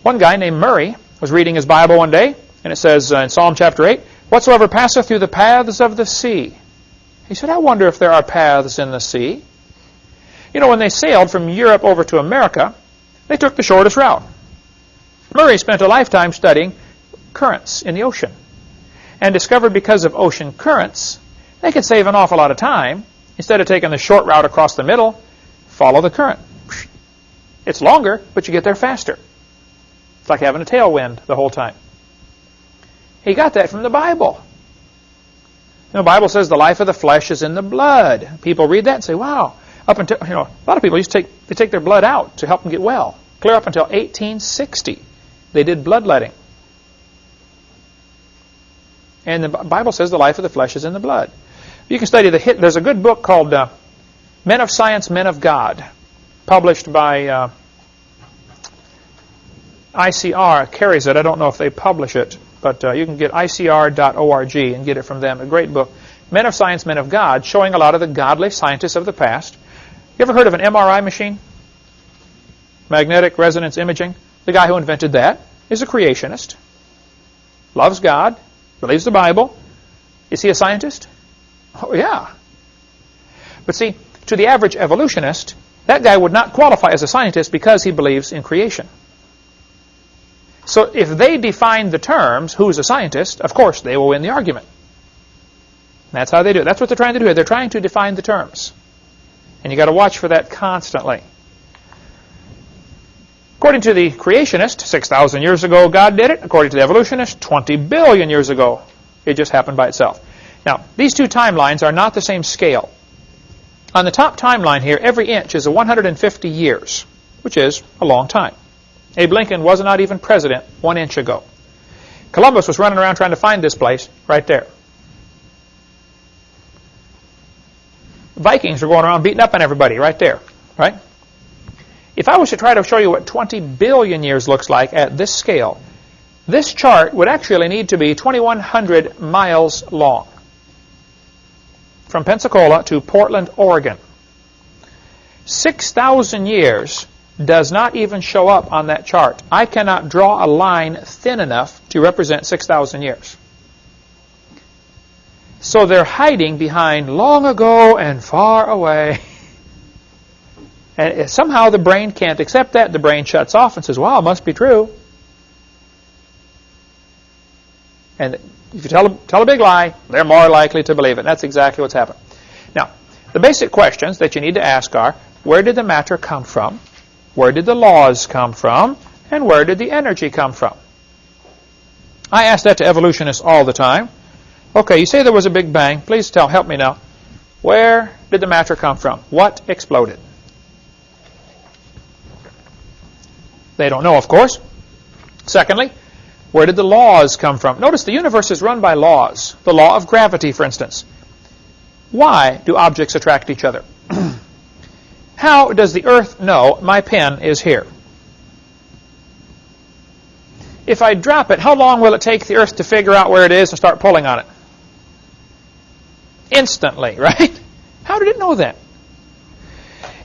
One guy named Murray was reading his Bible one day, and it says in Psalm chapter 8, whatsoever passeth through the paths of the sea. He said, I wonder if there are paths in the sea. You know, when they sailed from Europe over to America, they took the shortest route. Murray spent a lifetime studying currents in the ocean and discovered because of ocean currents, they could save an awful lot of time. Instead of taking the short route across the middle, follow the current. It's longer, but you get there faster. It's like having a tailwind the whole time. He got that from the Bible. The Bible says the life of the flesh is in the blood. People read that and say, wow. Up until, a lot of people used to take their blood out to help them get well. Clear up until 1860, they did bloodletting. And the Bible says the life of the flesh is in the blood. You can study there's a good book called Men of Science, Men of God, published by ICR carries it. I don't know if they publish it, but you can get icr.org and get it from them. A great book. Men of Science, Men of God, showing a lot of the godly scientists of the past. You ever heard of an MRI machine? Magnetic resonance imaging. The guy who invented that is a creationist. Loves God. Believes the Bible. Is he a scientist? Oh, yeah. But see, to the average evolutionist, that guy would not qualify as a scientist because he believes in creation. So if they define the terms, who's a scientist, of course they will win the argument. That's how they do it. That's what they're trying to do here. They're trying to define the terms. And you've got to watch for that constantly. According to the creationist, 6,000 years ago God did it. According to the evolutionist, 20 billion years ago it just happened by itself. Now, these two timelines are not the same scale. On the top timeline here, every inch is 150 years, which is a long time. Abe Lincoln was not even president 1 inch ago. Columbus was running around trying to find this place right there. Vikings were going around beating up on everybody right there, right? If I was to try to show you what 20 billion years looks like at this scale, this chart would actually need to be 2,100 miles long. from Pensacola to Portland, Oregon. 6,000 years does not even show up on that chart. I cannot draw a line thin enough to represent 6,000 years. So they're hiding behind long ago and far away. And somehow the brain can't accept that. The brain shuts off and says, wow, it must be true. And if you tell a big lie, they're more likely to believe it. That's exactly what's happened. Now, the basic questions that you need to ask are, where did the matter come from? Where did the laws come from? And where did the energy come from? I ask that to evolutionists all the time. Okay, you say there was a Big Bang. Please help me now. Where did the matter come from? What exploded? They don't know, of course. Secondly, where did the laws come from? Notice the universe is run by laws. The law of gravity, for instance. Why do objects attract each other? How does the Earth know my pen is here? If I drop it, how long will it take the Earth to figure out where it is and start pulling on it? Instantly, right? How did it know that?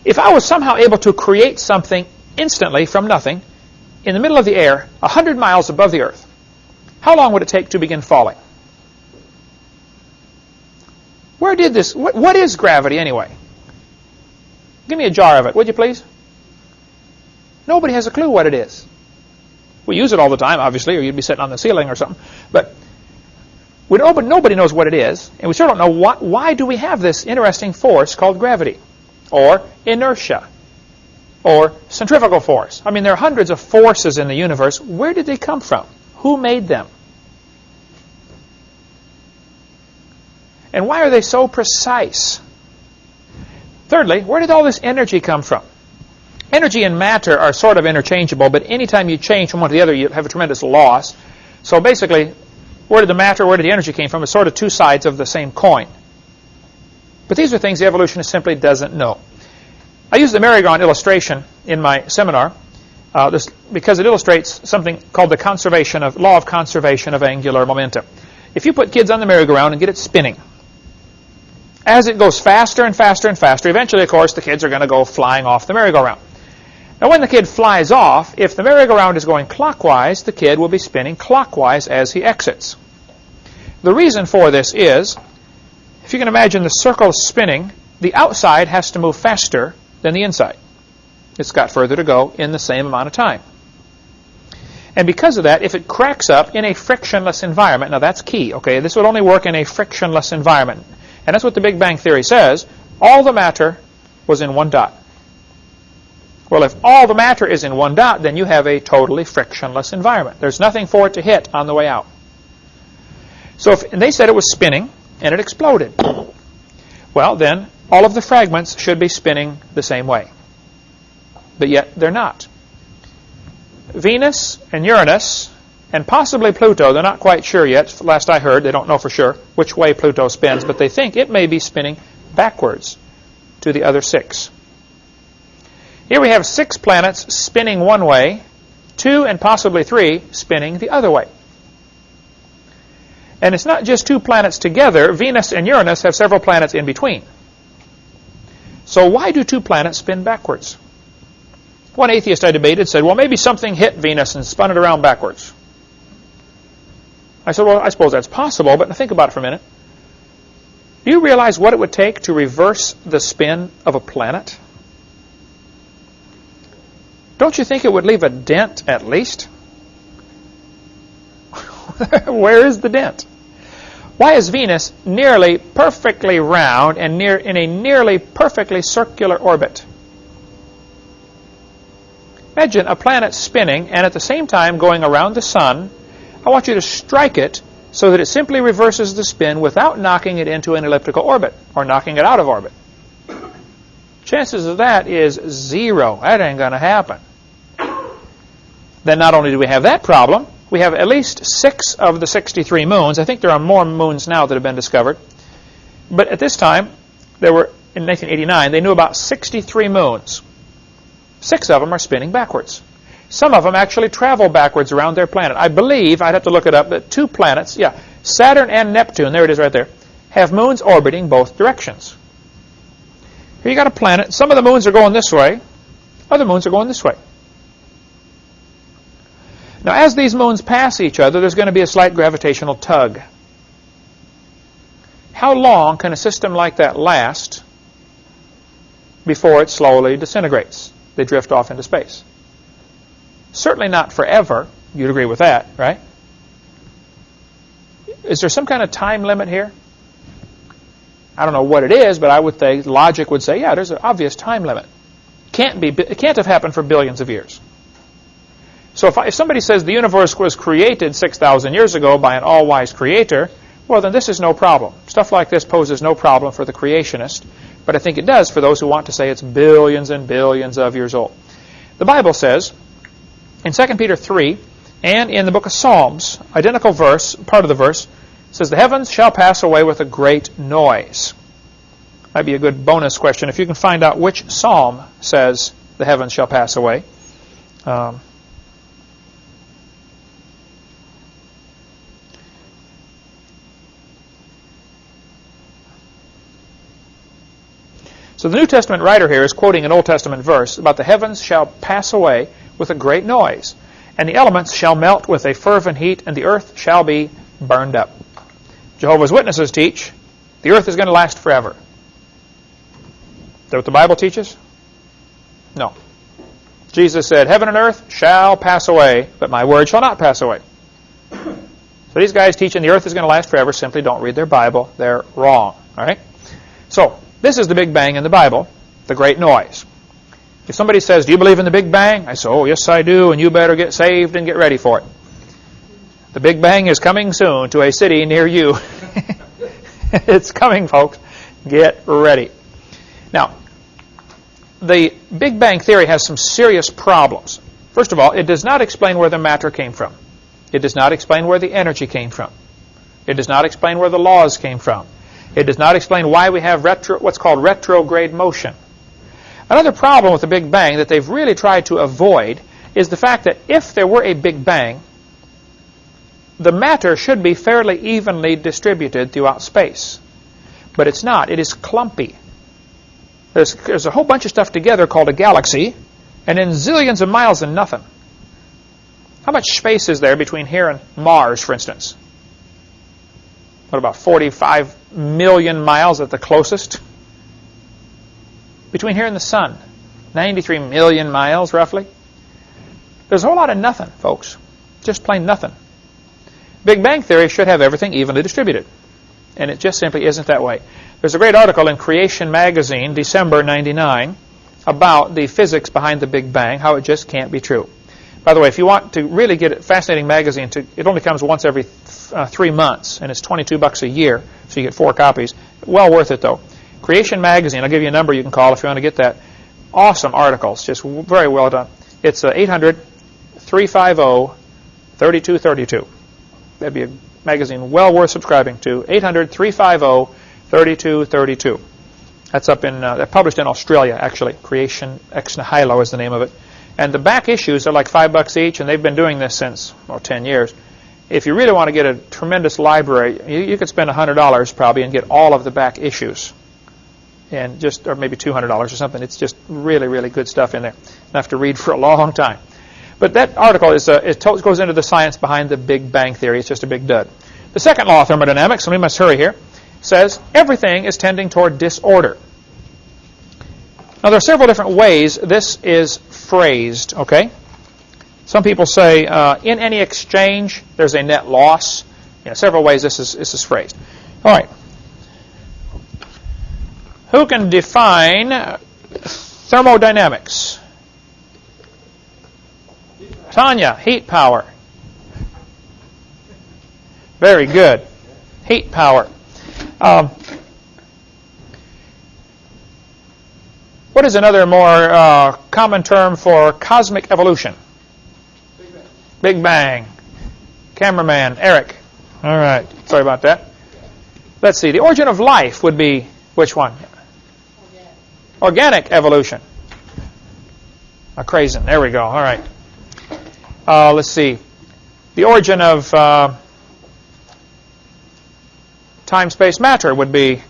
If I was somehow able to create something instantly from nothing in the middle of the air, 100 miles above the Earth, how long would it take to begin falling? Where did this, what is gravity anyway? Give me a jar of it, would you please? Nobody has a clue what it is. We use it all the time, obviously, or you'd be sitting on the ceiling or something. But nobody knows what it is, and we still don't know why do we have this interesting force called gravity, or inertia, or centrifugal force. I mean, there are hundreds of forces in the universe. Where did they come from? Who made them? And why are they so precise? Thirdly, where did all this energy come from? Energy and matter are sort of interchangeable, but anytime you change from one to the other, you have a tremendous loss. So basically, where did the matter, where did the energy came from? It's sort of two sides of the same coin. But these are things the evolutionist simply doesn't know. I use the merry-go-round illustration in my seminar because it illustrates something called the law of conservation of angular momentum. If you put kids on the merry-go-round and get it spinning, as it goes faster and faster and faster, eventually, of course, the kids are going to go flying off the merry-go-round. Now, when the kid flies off, if the merry-go-round is going clockwise, the kid will be spinning clockwise as he exits. The reason for this is, if you can imagine the circle spinning, the outside has to move faster than the inside. It's got further to go in the same amount of time. And because of that, if it cracks up in a frictionless environment, now that's key, okay? This would only work in a frictionless environment. And that's what the Big Bang Theory says. All the matter was in one dot. Well, if all the matter is in one dot, then you have a totally frictionless environment. There's nothing for it to hit on the way out. So and they said it was spinning, and it exploded. Well, then, all of the fragments should be spinning the same way. But yet, they're not. Venus and Uranus, and possibly Pluto, they're not quite sure yet. Last I heard, they don't know for sure which way Pluto spins, but they think it may be spinning backwards to the other 6. Here we have 6 planets spinning one way, 2 and possibly 3 spinning the other way. And it's not just 2 planets together. Venus and Uranus have several planets in between. So why do 2 planets spin backwards? One atheist I debated said, well, maybe something hit Venus and spun it around backwards. I said, well, I suppose that's possible, but think about it for a minute. Do you realize what it would take to reverse the spin of a planet? Don't you think it would leave a dent at least? Where is the dent? Why is Venus nearly perfectly round and in a nearly perfectly circular orbit? Imagine a planet spinning and at the same time going around the sun. I want you to strike it so that it simply reverses the spin without knocking it into an elliptical orbit or knocking it out of orbit. Chances of that is 0. That ain't going to happen. Then not only do we have that problem, we have at least 6 of the 63 moons. I think there are more moons now that have been discovered. But at this time, there were, in 1989, they knew about 63 moons. 6 of them are spinning backwards. Some of them actually travel backwards around their planet. I believe, I'd have to look it up, but 2 planets, Saturn and Neptune, there it is right there. have moons orbiting both directions. Here you got a planet. Some of the moons are going this way. Other moons are going this way. Now, as these moons pass each other, there's going to be a slight gravitational tug. How long can a system like that last before it slowly disintegrates? They drift off into space. Certainly not forever. You'd agree with that, right? Is there some kind of time limit here? I don't know what it is, but I would think logic would say, yeah, there's an obvious time limit. It can't have happened for billions of years. So if somebody says the universe was created 6,000 years ago by an all-wise creator, well, then this is no problem. Stuff like this poses no problem for the creationist, but I think it does for those who want to say it's billions and billions of years old. The Bible says in 2 Peter 3 and in the book of Psalms, identical verse, part of the verse, says, the heavens shall pass away with a great noise. Might be a good bonus question if you can find out which psalm says the heavens shall pass away. So the New Testament writer here is quoting an Old Testament verse about the heavens shall pass away with a great noise, and the elements shall melt with a fervent heat, and the earth shall be burned up. Jehovah's Witnesses teach the earth is going to last forever. Is that what the Bible teaches? No. Jesus said, heaven and earth shall pass away, but my word shall not pass away. So these guys teaching the earth is going to last forever simply don't read their Bible. They're wrong. All right? So this is the Big Bang in the Bible, the great noise. If somebody says, do you believe in the Big Bang? I say, oh, yes, I do, and you better get saved and get ready for it. The Big Bang is coming soon to a city near you. It's coming, folks. Get ready. Now, the Big Bang theory has some serious problems. First of all, it does not explain where the matter came from. It does not explain where the energy came from. It does not explain where the laws came from. It does not explain why we have what's called retrograde motion. Another problem with the Big Bang that they've really tried to avoid is the fact that if there were a Big Bang, the matter should be fairly evenly distributed throughout space. But it's not. It is clumpy. There's a whole bunch of stuff together called a galaxy, and then zillions of miles and nothing. How much space is there between here and Mars, for instance? What, about 45 million miles at the closest? Between here and the sun, 93 million miles, roughly. There's a whole lot of nothing, folks. Just plain nothing. Big Bang theory should have everything evenly distributed. And it just simply isn't that way. There's a great article in Creation magazine, December 99, about the physics behind the Big Bang, how it just can't be true. By the way, if you want to really get a fascinating magazine, it only comes once every 3 months, and it's $22 a year, so you get 4 copies. Well worth it, though. Creation magazine, I'll give you a number you can call if you want to get that. Awesome articles, just very well done. It's 800-350-3232. That'd be a magazine well worth subscribing to. 800-350-3232. That's they're published in Australia, actually. Creation Ex Nihilo is the name of it. And the back issues are like $5 each, and they've been doing this since, 10 years. If you really want to get a tremendous library, you could spend $100 probably and get all of the back issues. And or maybe $200 or something. It's just really, really good stuff in there. Enough to read for a long time. But that article goes into the science behind the Big Bang theory. It's just a big dud. The second law of thermodynamics, and we must hurry here, says everything is tending toward disorder. Now, there are several different ways this is phrased, okay? Some people say in any exchange, there's a net loss. Several ways this is phrased. All right. Who can define thermodynamics? Tanya, heat power. Very good. Heat power. What is another more common term for cosmic evolution? Big Bang. Big Bang. Cameraman, Eric. All right. Sorry about that. Let's see. The origin of life would be which one? Organic evolution. Crazen. There we go. All right. Let's see. The origin of time, space, matter would be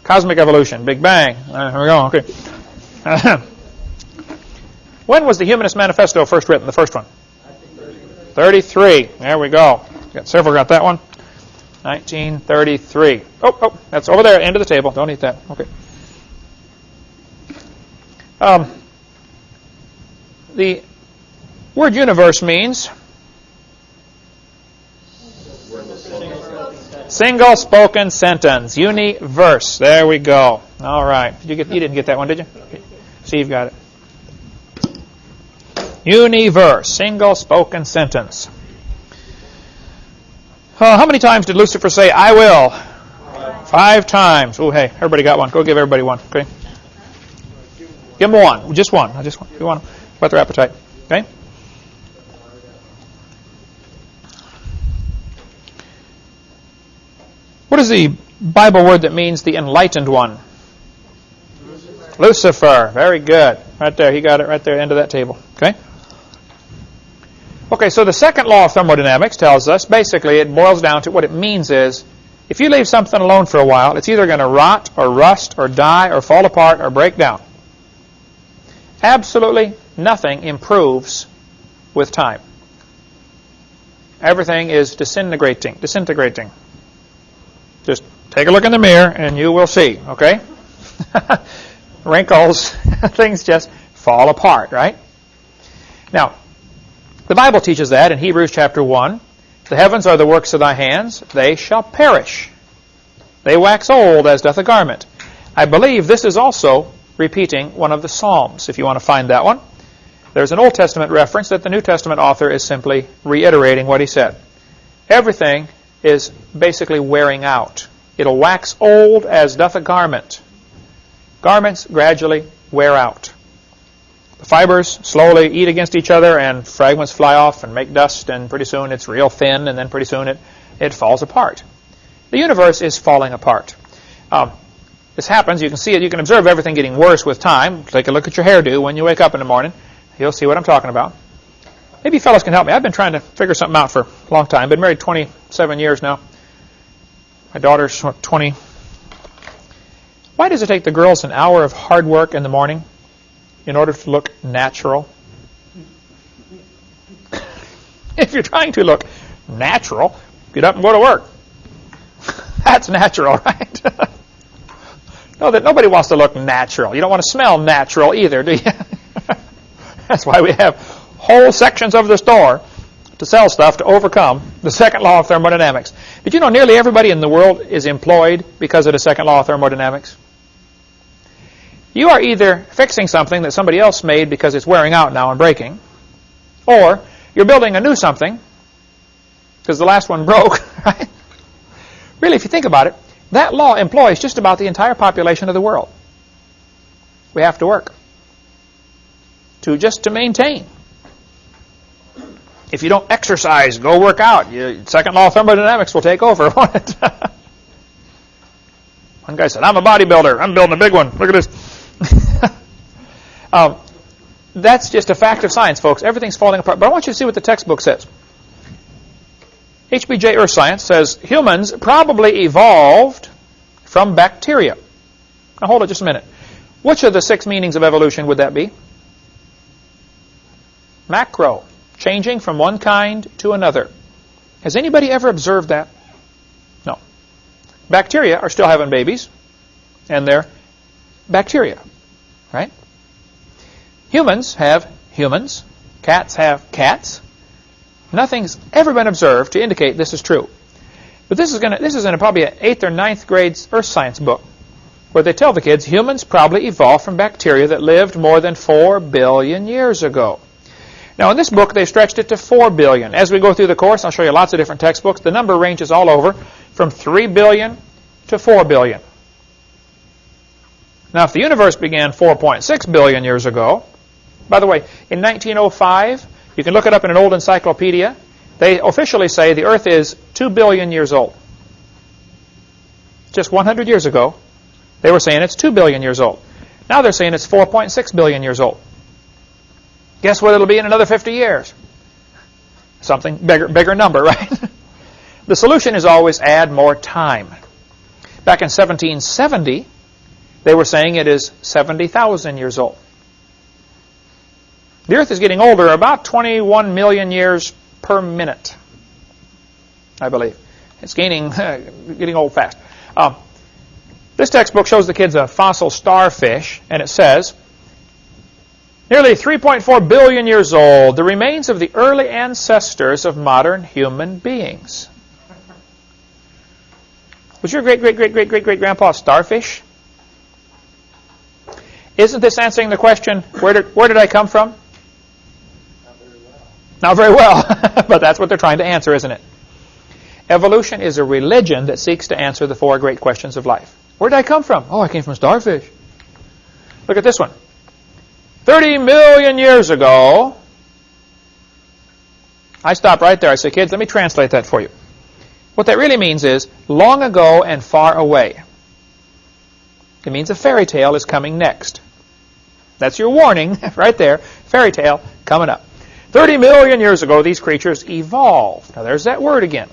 cosmic evolution, Big Bang. Here we go. Okay. When was the Humanist Manifesto first written, the first one? 33. There we go. Got several got that one. 1933. Oh, that's over there, end of the table. Don't eat that. Okay. The word universe means single spoken sentence. Universe. There we go. All right. You didn't get that one, did you? Okay. See, you've got it. Universe. Single spoken sentence. How many times did Lucifer say, I will? 5 times. Oh, hey, everybody got one. Go give everybody one. Okay. Give them one. Just one. Just one. You want them. Whet their appetite. Okay. What is the Bible word that means the enlightened one? Lucifer. Very good. Right there. He got it right there, end of that table. Okay. Okay, so the second law of thermodynamics tells us, basically, it boils down to what it means is, if you leave something alone for a while, it's either going to rot or rust or die or fall apart or break down. Absolutely nothing improves with time. Everything is disintegrating. Just take a look in the mirror and you will see, okay? Wrinkles, things just fall apart, right? Now, the Bible teaches that in Hebrews chapter 1. The heavens are the works of thy hands. They shall perish. They wax old as doth a garment. I believe this is also repeating one of the Psalms, if you want to find that one. There's an Old Testament reference that the New Testament author is simply reiterating what he said. Everything is basically wearing out. It'll wax old as doth a garment. Garments gradually wear out. The fibers slowly eat against each other and fragments fly off and make dust, and pretty soon it's real thin, and then pretty soon it falls apart. The universe is falling apart. This happens. You can see it. You can observe everything getting worse with time. Take a look at your hairdo when you wake up in the morning. You'll see what I'm talking about. Maybe you fellows can help me. I've been trying to figure something out for a long time. Been married 27 years now. My daughter's 20. Why does it take the girls an hour of hard work in the morning in order to look natural? If you're trying to look natural, get up and go to work. That's natural, right? No, that nobody wants to look natural. You don't want to smell natural either, do you? That's why we have whole sections of the store to sell stuff to overcome the second law of thermodynamics. Did you know nearly everybody in the world is employed because of the second law of thermodynamics? You are either fixing something that somebody else made because it's wearing out now and breaking, or you're building a new something because the last one broke, right? Really, if you think about it, that law employs just about the entire population of the world. We have to work to maintain. If you don't exercise, go work out, second law of thermodynamics will take over, won't it? One guy said, I'm a bodybuilder. I'm building a big one. Look at this. That's just a fact of science, folks. Everything's falling apart. But I want you to see what the textbook says. HBJ Earth Science says humans probably evolved from bacteria. Now hold it just a minute. Which of the 6 meanings of evolution would that be? Macro. Changing from one kind to another. Has anybody ever observed that? No. Bacteria are still having babies, and they're bacteria, right? Humans have humans. Cats have cats. Nothing's ever been observed to indicate this is true. But this is in probably an 8th or 9th grade earth science book, where they tell the kids humans probably evolved from bacteria that lived more than 4 billion years ago. Now, in this book, they've stretched it to 4 billion. As we go through the course, I'll show you lots of different textbooks. The number ranges all over from 3 billion to 4 billion. Now, if the universe began 4.6 billion years ago, by the way, in 1905, you can look it up in an old encyclopedia, they officially say the Earth is 2 billion years old. Just 100 years ago, they were saying it's 2 billion years old. Now they're saying it's 4.6 billion years old. Guess what it'll be in another 50 years? Something bigger number, right? The solution is always add more time. Back in 1770, they were saying it is 70,000 years old. The Earth is getting older, about 21 million years per minute, I believe. It's getting old fast. This textbook shows the kids a fossil starfish, and it says, nearly 3.4 billion years old, the remains of the early ancestors of modern human beings. Was your great-great-great-great-great-great-grandpa a starfish? Isn't this answering the question, where did I come from? Not very well. Not very well, but that's what they're trying to answer, isn't it? Evolution is a religion that seeks to answer the four great questions of life. Where did I come from? Oh, I came from starfish. Look at this one. 30 million years ago, I stopped right there. I said, kids, let me translate that for you. What that really means is long ago and far away. It means a fairy tale is coming next. That's your warning right there. Fairy tale coming up. 30 million years ago, these creatures evolved. Now, there's that word again.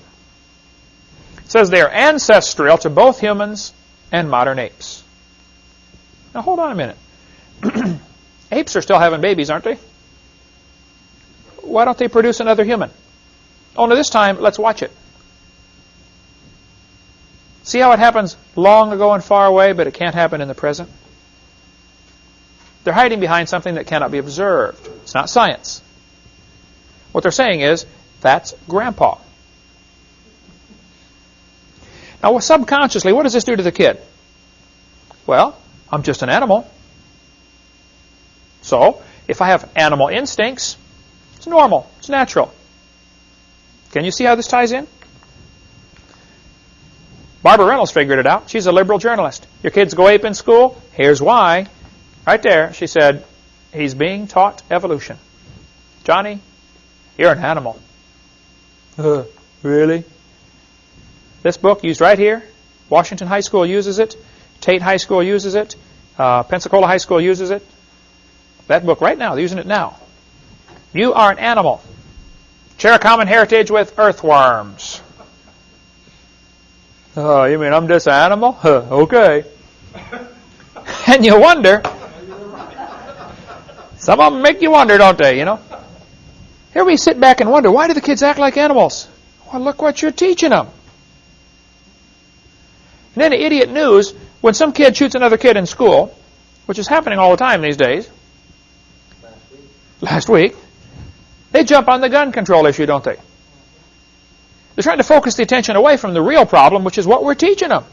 It says they are ancestral to both humans and modern apes. Now, hold on a minute. Apes are still having babies, aren't they? Why don't they produce another human? Only this time, let's watch it. See how it happens long ago and far away, but it can't happen in the present? They're hiding behind something that cannot be observed. It's not science. What they're saying is, that's Grandpa. Now, subconsciously, what does this do to the kid? Well, I'm just an animal. So, if I have animal instincts, it's normal. It's natural. Can you see how this ties in? Barbara Reynolds figured it out. She's a liberal journalist. Your kids go ape in school? Here's why. Right there, she said, he's being taught evolution. Johnny, you're an animal. Really? This book used right here. Washington High School uses it. Tate High School uses it. Pensacola High School uses it. That book right now, they're using it now. You are an animal. Share a common heritage with earthworms. Oh, you mean I'm just an animal? Okay. And you wonder. Some of them make you wonder, don't they, you know? Here we sit back and wonder, why do the kids act like animals? Well, look what you're teaching them. And then the idiot news, when some kid shoots another kid in school, which is happening all the time these days. Last week. They jump on the gun control issue, don't they? They're trying to focus the attention away from the real problem, which is what we're teaching them.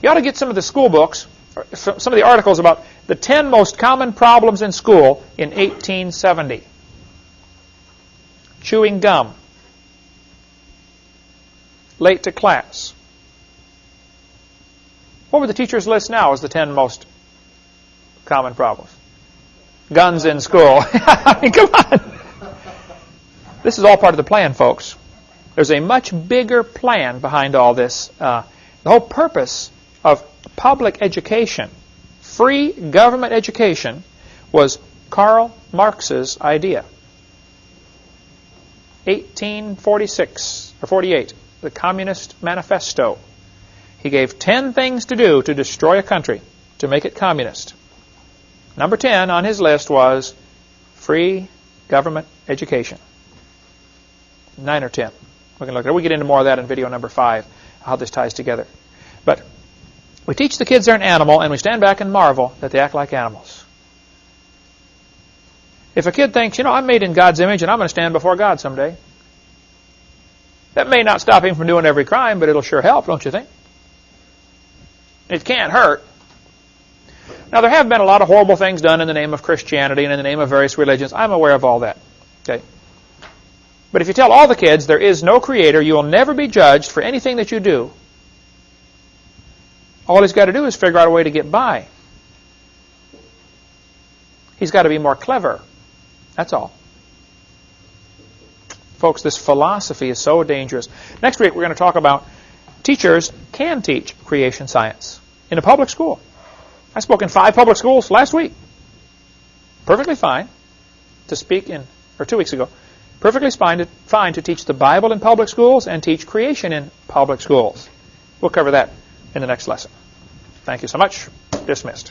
You ought to get some of the school books, some of the articles about the 10 most common problems in school in 1870. Chewing gum. Late to class. What would the teachers list now as the 10 most common problems? Guns in school. I mean, come on. This is all part of the plan, folks. There's a much bigger plan behind all this. The whole purpose of public education, free government education, was Karl Marx's idea. 1846 or 48, the Communist Manifesto. He gave 10 things to do to destroy a country, to make it communist. Number 10 on his list was free government education. 9 or 10. We can look at it. We get into more of that in video number 5, how this ties together. But we teach the kids they're an animal, and we stand back and marvel that they act like animals. If a kid thinks, you know, I'm made in God's image and I'm going to stand before God someday, that may not stop him from doing every crime, but it'll sure help, don't you think? It can't hurt. Now, there have been a lot of horrible things done in the name of Christianity and in the name of various religions. I'm aware of all that. Okay. But if you tell all the kids there is no creator, you will never be judged for anything that you do, all he's got to do is figure out a way to get by. He's got to be more clever. That's all. Folks, this philosophy is so dangerous. Next week, we're going to talk about teachers can teach creation science in a public school. I spoke in 5 public schools last week. Perfectly fine to speak in, or 2 weeks ago, Perfectly fine to teach the Bible in public schools and teach creation in public schools. We'll cover that in the next lesson. Thank you so much. Dismissed.